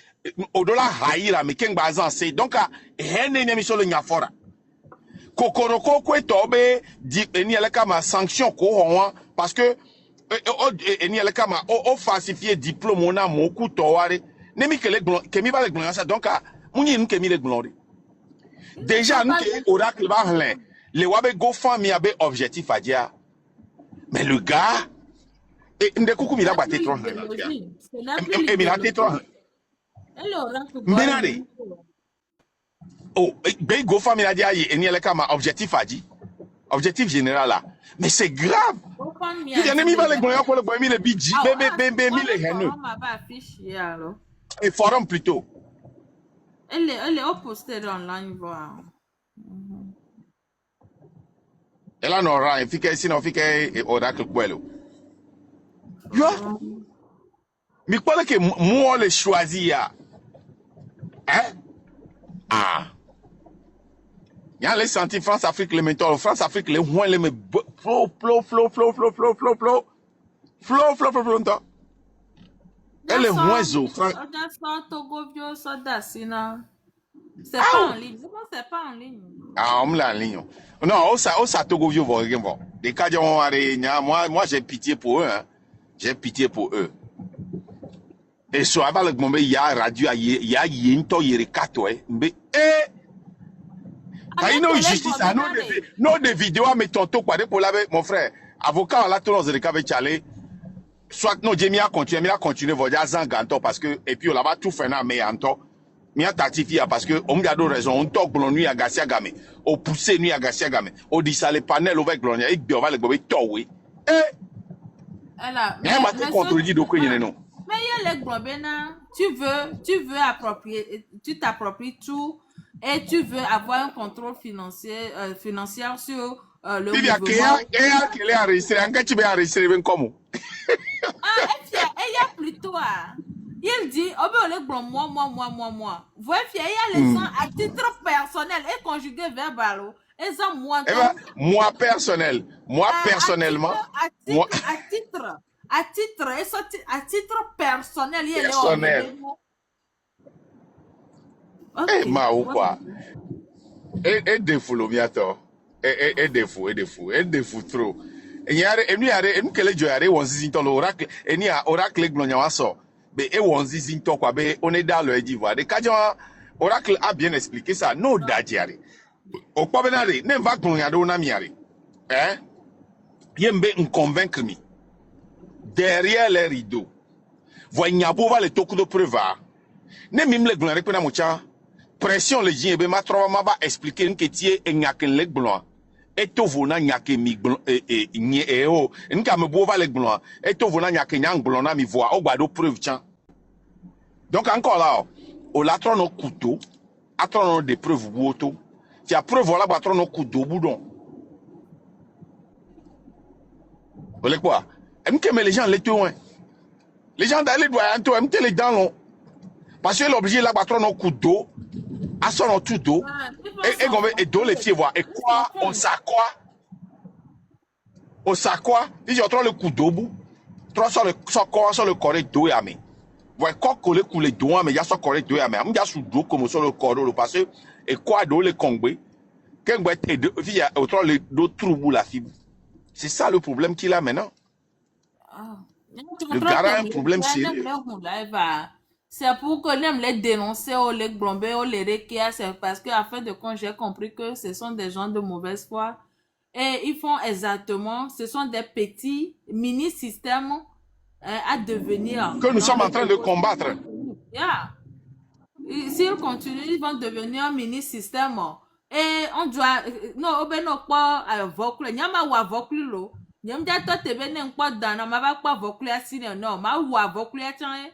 odola haira me ken bazan c'est donc hene ni mi so le nyafora. Kokoroko kweto be di eni ele kama sanction ko honwa parce que eni ele kama o falsifier diplôme on a moku toware nemi kemi ba le glon ça donc munyi nu kemi le glon déjà nous oracle ba hlen le wabe go famille abe objectif à dire mais le gars et nde kuku mi la ba tetron et mi la tetron benade oh be go famille a dire eni ele kama objectif à dire objectif général là mais c'est grave Open me Tu viens a de dit me les déjà. glorieux pour le boy, le bidji, Ah, mi les haineux. forum m'a pas affiché alors. Et forum plutôt. Elle est au poster online, voilà. Et là, non, il faut que sinon, il faut que oracle quello. Yo, mais quoi que moi le choisir, hein? Ah. Il y a les sentis France-Afrique, les méthodes, France-Afrique, les moins, les flow. Et les moins au France. Togovio, Sodasina. C'est pas en ligne. C'est pas en ligne. Ah, on me l'a ligne. Non, ça Togo vieux vont rien voir. Les cas moi j'ai pitié pour eux, hein. J'ai pitié pour eux. Et sur la balle, il y a radio, il y a une toile, il y a quatre, mais, quand il y a une justice, non, des vidéos, mais tonton, quoi, pour la, mon frère, avocat, là, tout le monde, avec Tchalé, soit, non, j'ai mis à continuer, voilà, Zanganto, parce que, et puis, là-bas, tout fait, mais, Anto, mia tatifia parce que on a raison on toque blon nuit à Garcia Game au pousser nuit à Garcia Game au dit ça les panels avec glonia et bien on va le gober towe mais ma contredit donc il non mais il y a les globena tu veux approprier tu t'appropries tout et tu veux avoir un contrôle financier sur le mouvement qui est enregistré en cas tu veux enregistrer ben comment et il y a plutôt il dit, oh ben, moi. Voyez, il y a les gens à titre personnel et conjugué verbal. Et ça, moi. Moi, personnel. Moi, personnellement. À titre personnel, il y a personnel. Eh, ma ou quoi? Et défaut, le miato. Et défaut trop. Et il y a une que les joueurs, on se dit dans l'oracle, et il y a oracle glonyawaso. Mais on est dans le d'Ivoire. Les cas oracle a bien expliqué ça. Non, d'adiare. Au pas benare, ne va glonyader on a miare. Hein? Yembe un convaincre mi. Derrière les rideaux. Voyez pas les tokos de preuve. Ne mime le glonyader pour la pression les gens, ma trouva ma ba expliquer que tu es un yakin le glon. Et to vona nyake mi glon et o nka me bo va le glon et to vona nyake nyang glon na mi voix o gbado preuve tiens. Donc encore là au latron no couteau atron des preuves woto tu as preuve là batron no couteau boudon. Vous voyez quoi? Mais les gens les tuent. Les gens d'aller doivent en tout les dents long. Parce que l'obligé là batron no couteau à son tout dos et dos les pieds voir et quoi on s'accroît il y a trop le coup d'eau bout trop sur le corps d'eau et amé ouais quoi coller couler d'eau mais il y a son corps d'eau et amé il y a sous d'eau comme sur le corps le passé et quoi d'eau le congbe quand il y a autre le dos trouble la fibre c'est ça le problème qu'il a maintenant le gars a un problème sérieux. C'est pour que l'aime les dénoncer ou les blomber ou les requérir, c'est parce qu'à fin de compte, j'ai compris que ce sont des gens de mauvaise foi et ils font exactement, ce sont des petits mini-systèmes à devenir. Que nous sommes en train de combattre. Yeah. S'ils continuent, ils vont devenir un mini-système et on doit, non, ben non, pas avocler, il y a ma avocler l'eau, il y a toi te venir pas dans, ma va pas avocler assis, non, ma ou avocler tiens.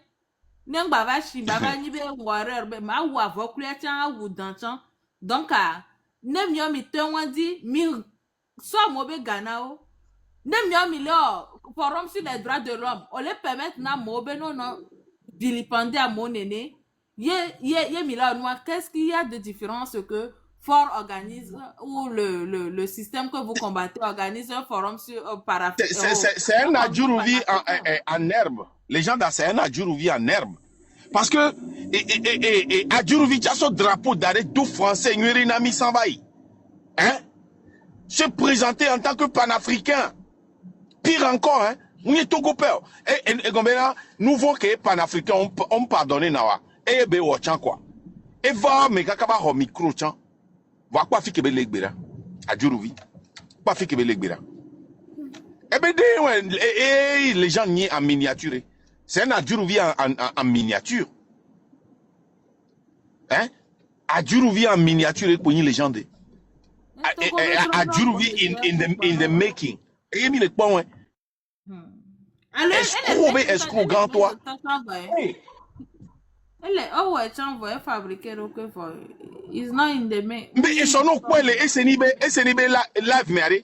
Neng baba shi baba ni be warrior be ma wa avocler tiens ou dans tiens donc nem yo mi te wandi mi so mo be Ghana o nem yo mi le forum sur les droits de l'homme on les permettre na mo be non vilipender à mon aîné ye mi là noir qu'est-ce qu'il y a de différence que Fort organise ou le système que vous combattez organise un forum sur c'est un adjurouvi en herbe. Les gens dans c'est un adjurouvi en herbe. Parce que adjurouvi a son drapeau d'arrêt d'eau français Nurinami Sanvaï. Hein? Se présenter en tant que panafricain. Pire encore, hein? On est tout coupé. Et comme là, nous voyons que les panafricains ont pardonné Nawa. Et ben watchan quoi. Et va mais kakaba ho micro chan. Va quoi fi kebe legbera. Adjurouvi. Pas fi kebe legbera. Eh ben les gens nient en miniature. C'est un adjurouvi en miniature. Hein? Adjurouvi en miniature pour les gens de. Adjurouvi in the making. Et mis le point Alors, Escroc, mais escroc, grand toi. Hey. Elle est fabriquée It's not in the main. Mais ils sont non quoi les SNIB live mais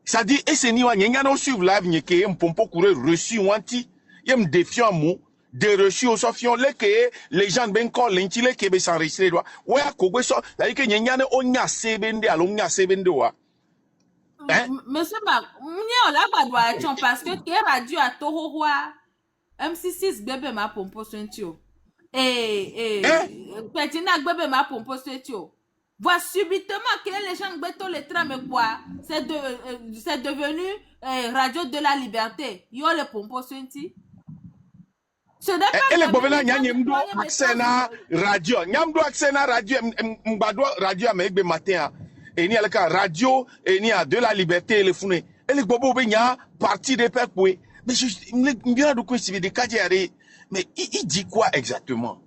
ça dit SNI wa nyanya no suivre live nyeke mpompo courir reçu wanti yem défiant mo de reçu au sofion les gens ben call l'intile ke be s'enregistrer doit ouais ko so c'est que nyanya ne onya sebende alo nya sebende wa Monsieur Marc, on l'a pas droit parce que qui radio à Torowa MC6 bébé ma pompo sentio. Petit nak bébé ma pompo sentio. Vois subitement que les gens béto les trams quoi. C'est devenu radio de la liberté. Yo le pompo senti. Elle est bonne nyamdo accès na radio. Nyamdo accès na radio mbado radio amegbe matin. Et ni alaka radio et ni a de la liberté le fune. Elle bobo be nya parti de peuple. Mais je me de quoi c'est des cadres. Mais il dit quoi exactement?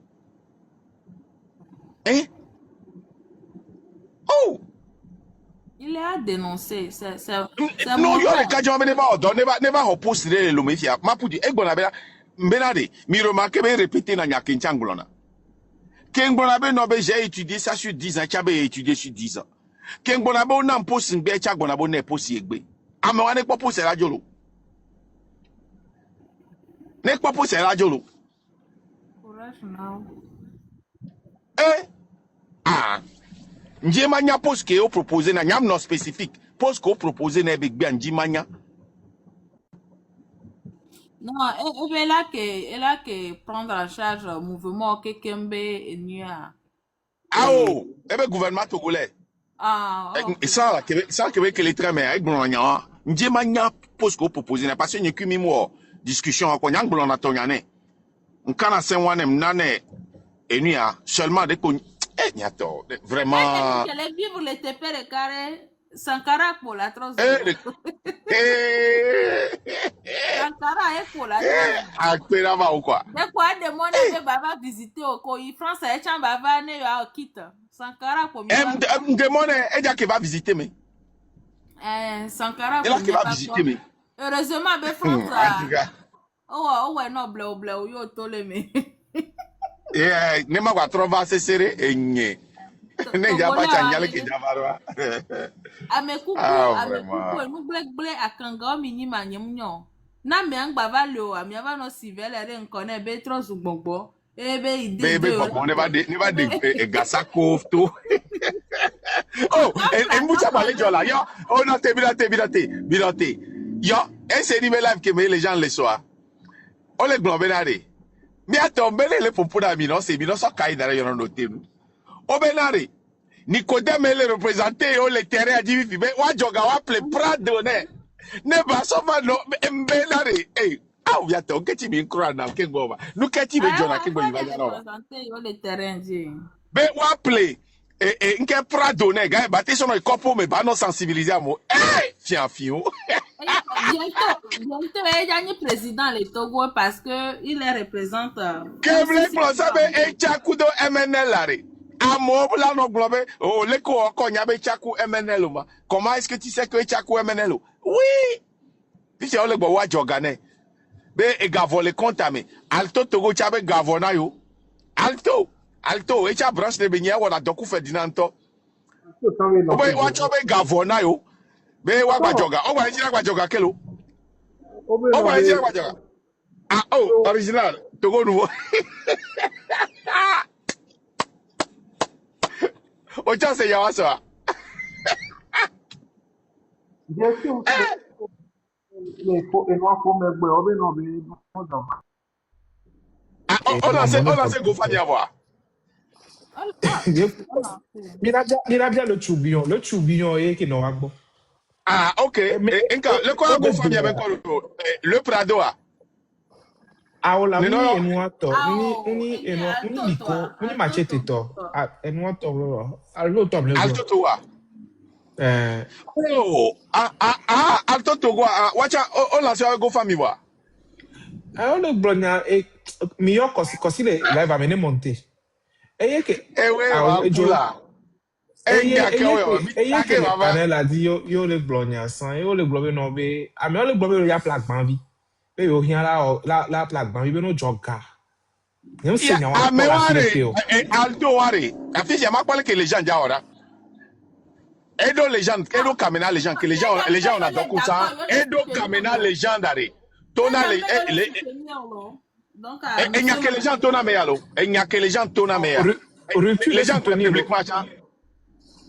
Hein? Oh! Il est à dénoncer. Non, il y a des cadres mais ne va opposer le méfia. Ma pour dire bonabela benade mi remarque be répéter na nyakin changolona. Ken bonabe no be j'ai étudié ça sur 10 ans, tu as étudié sur 10 ans. Ken bonabo na post ngbe cha bonabo na post egbe. Amwa ne post radio lo. Ne post radio lo. Courage now. Njemanya post que o proposé na nyam no spécifique. Post que o proposé na big ben njimanya. Non, elle a que prendre en charge le mouvement que Kembe et Nia. Ah oh, ebe gouvernement togolais. Ah, Et ça que les très mais avec blonanya. Njemanya post que o proposé na parce que nyekumi mo discussion ko nyang blonana tonyane. Nkana senwanem nane Enia seulement de nyato vraiment elle est vivre les tépères carré Sankara pour la trosse. Sankara est pour la trosse. Ou quoi? De quoi demander de baba visiter au pays France et chamba baba ne ya quitte. Sankara pour demande elle qui va visiter mais. Sankara elle qui va visiter mais. Heureusement be France. Oh noble yo tole me. Ne ma kwa trova se sere enye. Ne jaba chanyale ke jabarwa. Amekuku enu ble akanga mini manyemnyo. Na me angba valo ami ava no civil ere nkone be trozu gbogbo. Ebe ide. Bebe gbogbo ne ba de gasako to. Oh, mucha balejo la yo. Oh non, bilate. Yo, ese ni me live que me les gens le soir. On les globenare. Mais attends, le popula mino, c'est mino so kai dara yono noté. O benare. Nicodème le représenté au le terrain a dit mais wa joga wa ple prado ne ba so ma no benare. Eh, ah ya to keti mi nkura na ke ngoma. Nu keti be jona ke ngoma ya no. Représenté au le terrain dit. Be wa ple nke prado ne ga ba te so no kopo me ba no sensibiliser mo. Eh, fiafio. Bientôt, il y a un président le Togo parce que il représente. Kevin Klosabe et Chakudo MNL lari. Amo la no globe. Oh, le ko nyabe Chaku MNL ma. Comment est-ce que tu sais que Chaku MNL? Oui. Puis c'est le bois jogane. Be e gavole kontame. Alto Togo chabe gavona yo. Alto e cha branche de benya wona doku Ferdinando. Obe wa chabe gavona yo. Be wa gbajoga o wa njira gbajoga kelo o wa njira gbajoga original Togo nouveau o cha se yawa so bien sûr les faut et noir pour me boire mais non on a se go fa dia voir Mira bien le choubillon et qui n'aura pas. Ah, ok. Le quoi go famille avec le Prado a. Ah, on l'a mis et nous to. Ni machete to. Ah, et nous to. Allo to le. Alto to wa. Oh, alto to wa. Wacha on la so go famille wa. Ah, on le blogna et mieux quand il va venir monter. Et que ouais, Jula. Elle a dit yo le blogna sans yo le globe no be ami le globe ya plaque ban vie Et au rien la plaque, ben, il veut nous jogger. Nous Yeah, seigneur, ah, on mais peut la ware, filer. Aldo ware. Afin, j'ai pas parlé que les gens diaora. Edo les gens, Edo Kamena les gens, que les gens on a donc ça. Edo Kamena les gens d'arrêt. Tona les, Donc, il n'y a que les gens tona me allo. Il n'y a que les gens tona me. Rupture Les gens soutenir. publiquement ça.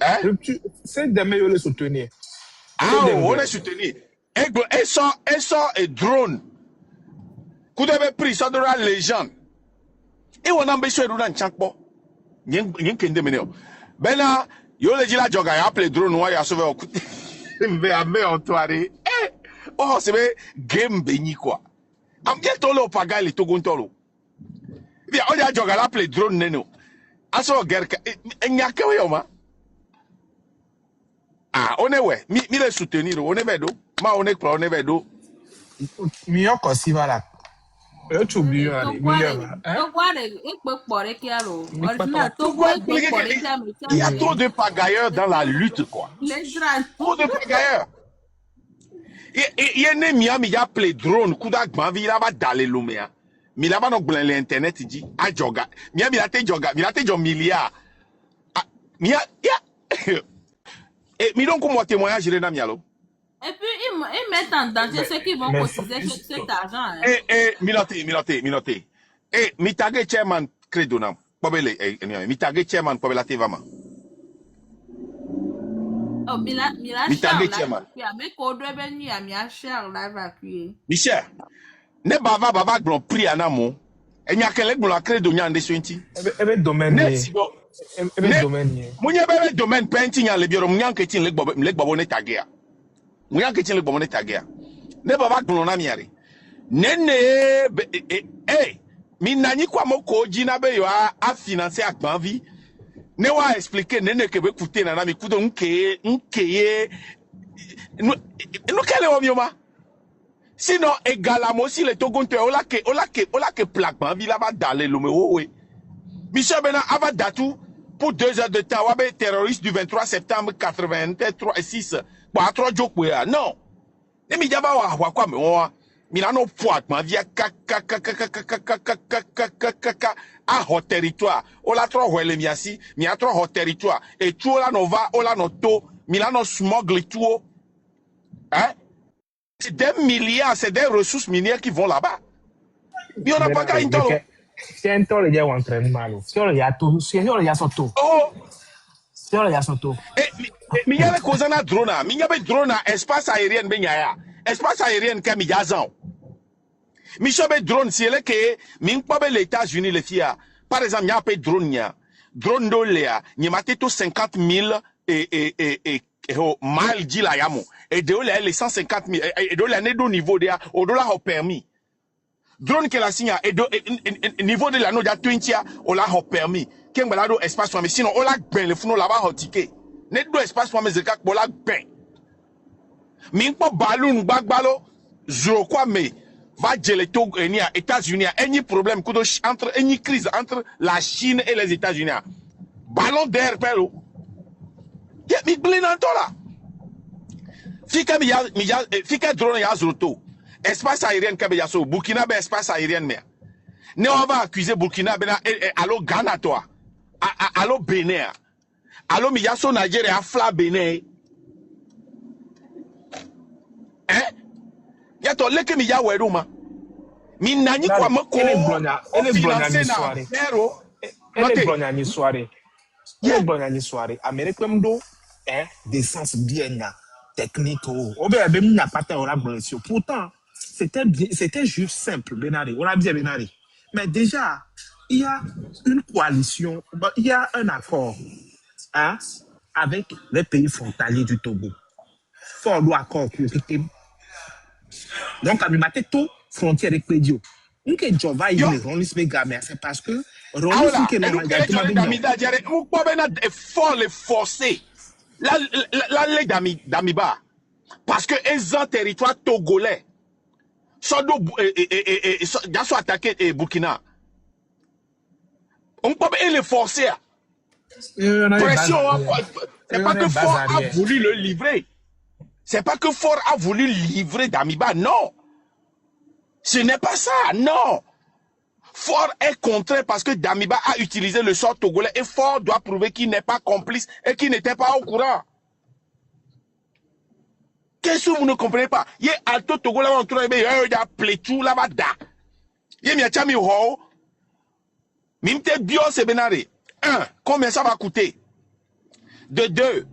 Hein? Rupture, c'est demain, le soutenir. Ah, on est soutenu. Et ça, et drone. Coup de pris, ça donnera légende. Et on a besoin de l'un chankbo. Yen kende meneo. Ben là, yo le dit la joga, ya appelé drone, ouais, ya sauvé au coup. Mais en toiré. Oh, c'est bien, game béni quoi. Am bien tolo paga le togon tolo. Bien, on a joga, la appelé drone neno. Aso guerre, et n'y a que yo ma. Ah, on est ouais, mi le soutenir, on est vedo. Ma on est on est vedo. Mieux qu'on s'y va là. Tu oublies, allez, meilleur. Il y a trop de pagailleurs dans la lutte, quoi. Trop de pagailleurs. Il y a un Miami, il y a appelé drone, Koudak Banvi, il va d'aller l'Omea. Mais là-bas, donc, l'internet, il dit, ah, joga. Miami, il a été joga, il a été un milliard. Et, mais donc, comment témoignage, il est dans Mialo? Et puis, ils mettent en danger ceux qui vont cotiser cet argent. Hein. Minoté. Mitage chairman credo nam. Pobele, mitage chairman pobela tevama. Oh, Mila Mitage chairman. mais qu'on doit venir à Mia Cher là évacuer. Michel, ne bava glon pri anamo. E nya kele glon credo nya nde swenti. Ebe domaine. Ebe domaine. Munye bebe domaine penti nya le bioro munyan ketin le gbabo ne tagea. Munyan ketin le gbabo ne tagea. Ne baba glon na miare. Nene mi nani kwa moko jina be yo a financer Agbanvi. Ne wa expliquer nene ke be coûter na mi kudo nkeye nous kele o mioma. Sinon également si le togonte ola ke plaque Agbanvi là va d'aller le oui. Michel Bena ava datu pour 2 heures de temps wa be terroriste du 23 septembre 83 ba 3 jours non. Ne mi jaba wa kwa me wa Milano poids, ma vie à hot territoire. Ola tro wele miasi, mi a tro hot territoire. Et tu ola nova, ola noto, Milano smuggle tout. Hein? C'est des milliards, c'est des ressources minières qui vont là-bas. Mais on n'a pas qu'à intolo. Si un tol il y a un entraînement, si on y a tout, si on y a son taux. Oh! Si on y a son taux. Mais il y a les causes na drone, mais il y a des drones, espace aérien, ben yaya. Espace aérien, comme il y a zan. Michel drone si elle que min pas les États-Unis les fia par exemple il y a pas drone do lea ni maté tout 50 000 et mal dit la yamo et de les 150 000 et de l'année do niveau de au dollar au permis drone que la signa et niveau de l'année de 20 au la au permis ken balado espace mais sinon on la ben le funo là-bas au ticket net do espace mais zekak bola ben min pas ballon bagbalo zero quoi mais va gérer tout les États-Unis any problème entre any crise entre la Chine et les États-Unis ballon d'air pelo y a mi blinan tola fika drone ya zoto espace aérien kabe ya so Burkina be espace aérien mais ne on va accuser Burkina be allo Ghana toi allo Bénin allo mi ya so Nigeria fla Bénin hein ya to leke mi ya weru ma mi nani kwa mako ele blonya ni soirée ele blonya ni soirée ele blonya ni soirée Amérique mdo d'essence bien technique o be be mna pata on a blessé pourtant c'était juste simple Benari on a bien Benari mais déjà il y a une coalition il y a un accord hein avec les pays frontaliers du Togo fort l'accord donc, à matin tout frontière avec Pédio. Donc, Jova, il est Ronis Megamé. C'est parce que Ronis qui est là, fort les forcer. La lait d'Amiba. Parce que ils ont territoire togolais. Sodo sont attaqué Burkina. On peut les forcer. Pression. C'est pas que Fort a voulu le livrer. C'est pas que Fort a voulu livrer d'Amiba, non. Ce n'est pas ça, non. Ford est contré parce que Damiba a utilisé le sort togolais et Ford doit prouver qu'il n'est pas complice et qu'il n'était pas au courant. Qu'est-ce que vous ne comprenez pas? Il y a Alto Togolais, on trouve, il y a Plétou là-bas. Il y a Miachami Ho. Mimte bio c'est benaré. 1. Combien ça va coûter? De 2.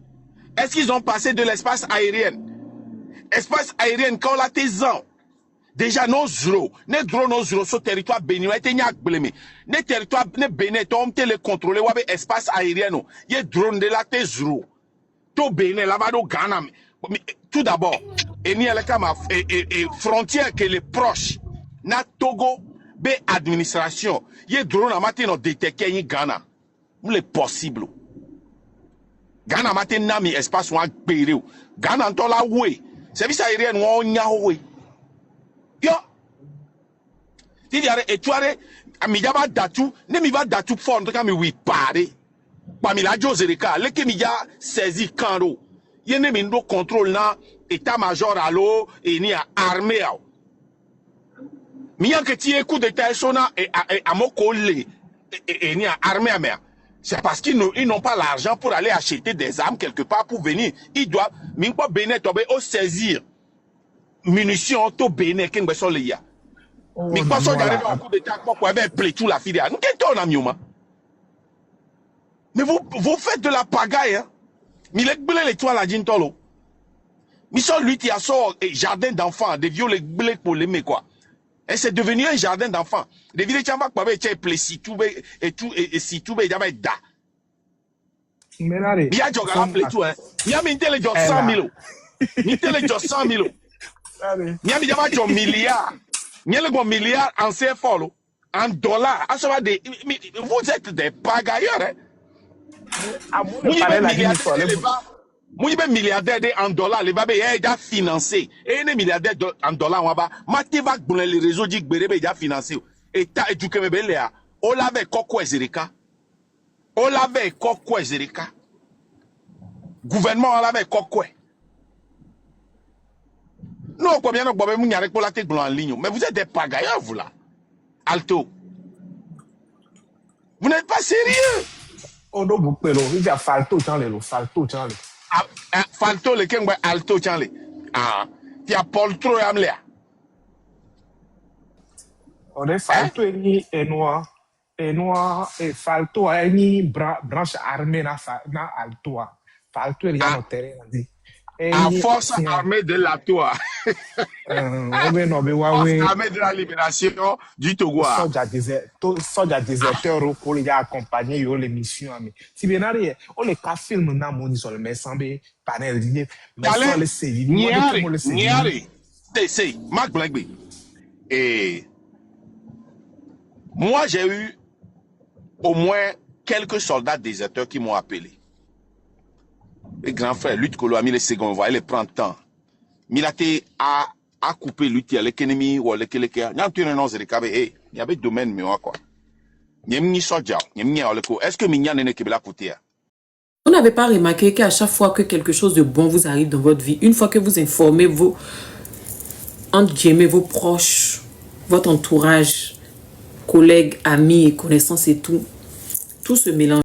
Est-ce qu'ils ont passé de l'espace aérien? Espace aérien, quand on l'a tesant. Déjà, nos zéros, ne drone nos zéros sur le territoire béninois, et n'y a blémé. Ne territoire, ne bénin, on te le contrôler, ou avec espace aérien, il y a drone de la tes zéros. To bénin, là-bas, au Ghana. Tout d'abord, et n'y a le cas, et frontière que les proches, na Togo, be administration, il y a drone à matin, on détecte, y Ghana. C'est possible. Ghana matin, nami, espace, ou un péril. Ghana, on la oué. Service aérien, on y a oué. Yo, et tu as amidaba datu, ne mi va datu fond quand mi oui paré. Pas mi la jozereka, le que mi ya saisi kando. Yene mi no contrôle na état-major allo et ni a armée. Mi ya que ti coup d'état sona et à moko le et ni a armée à mer. C'est parce qu'ils n'ont pas l'argent pour aller acheter des armes quelque part pour venir. Ils doivent, mi pas béné tomber au saisir. Munitions to béné ken beso le ya. Mais pas ça d'arriver en coup d'état pour avoir tout la fille. Nous qu'est-ce qu'on a mieux? Mais vous faites de la pagaille, hein? Mais les toiles à Jintolo. Mais ça lui qui a son jardin d'enfants, des vieux les blés pour l'aimer quoi. Et c'est devenu un jardin d'enfants. Des vieux qui ont pas été plessis tout et tout et si tout il y avait da. Benare. Il y a jogara tout hein. Il y a mis les gens 100 000. Il y a les gens 100 000. Il y a mis des milliards. Il y a les milliards en CFA, en dollars. Vous êtes des pagailleurs. Hein? Vous êtes milliardaire en dollars. Les babes, il a financé. Et les milliardaires en dollars, on va. Matéva, les réseaux dit que il a financé. Et tu es du Kemebelea. On l'avait Koko Ezerika. On l'avait Koko Ezerika. Gouvernement, on l'avait Koko. Non, combien de gens n'y arrivent pas la tête blanche en ligne. Mais vous êtes des pagailleurs, vous là. Alto. Vous n'êtes pas sérieux. Oh non, vous pouvez il y a Falto, Falto, Falto, le Kengwe Alto, Chanley. Ah, il y a Paul Troyamlea. On est Falto et noir, et Falto a une branche armée na Alto. Falto est dans le terrain. À force armée de la Toa. Force armée de la libération du Togo. Soja déserteur pour les accompagner les missions. Si bien arrivé, on les cas film na moni sur le messambe panel mais sur les séries. Niari. C'est Marc Blackby. Et moi j'ai eu au moins quelques soldats déserteurs qui m'ont appelé. Les grands frères, lutte que l'on a mis les secondes voies, elle prend temps. Milate a coupé lutte avec l'ennemi ou avec quelqu'un. Il y avait domaine, mais quoi. Est-ce que Mignan n'est que la côté? Vous n'avez pas remarqué qu'à chaque fois que quelque chose de bon vous arrive dans votre vie, une fois que vous informez vos, entre guillemets, vos proches, votre entourage, collègues, amis et connaissances et tout se mélange.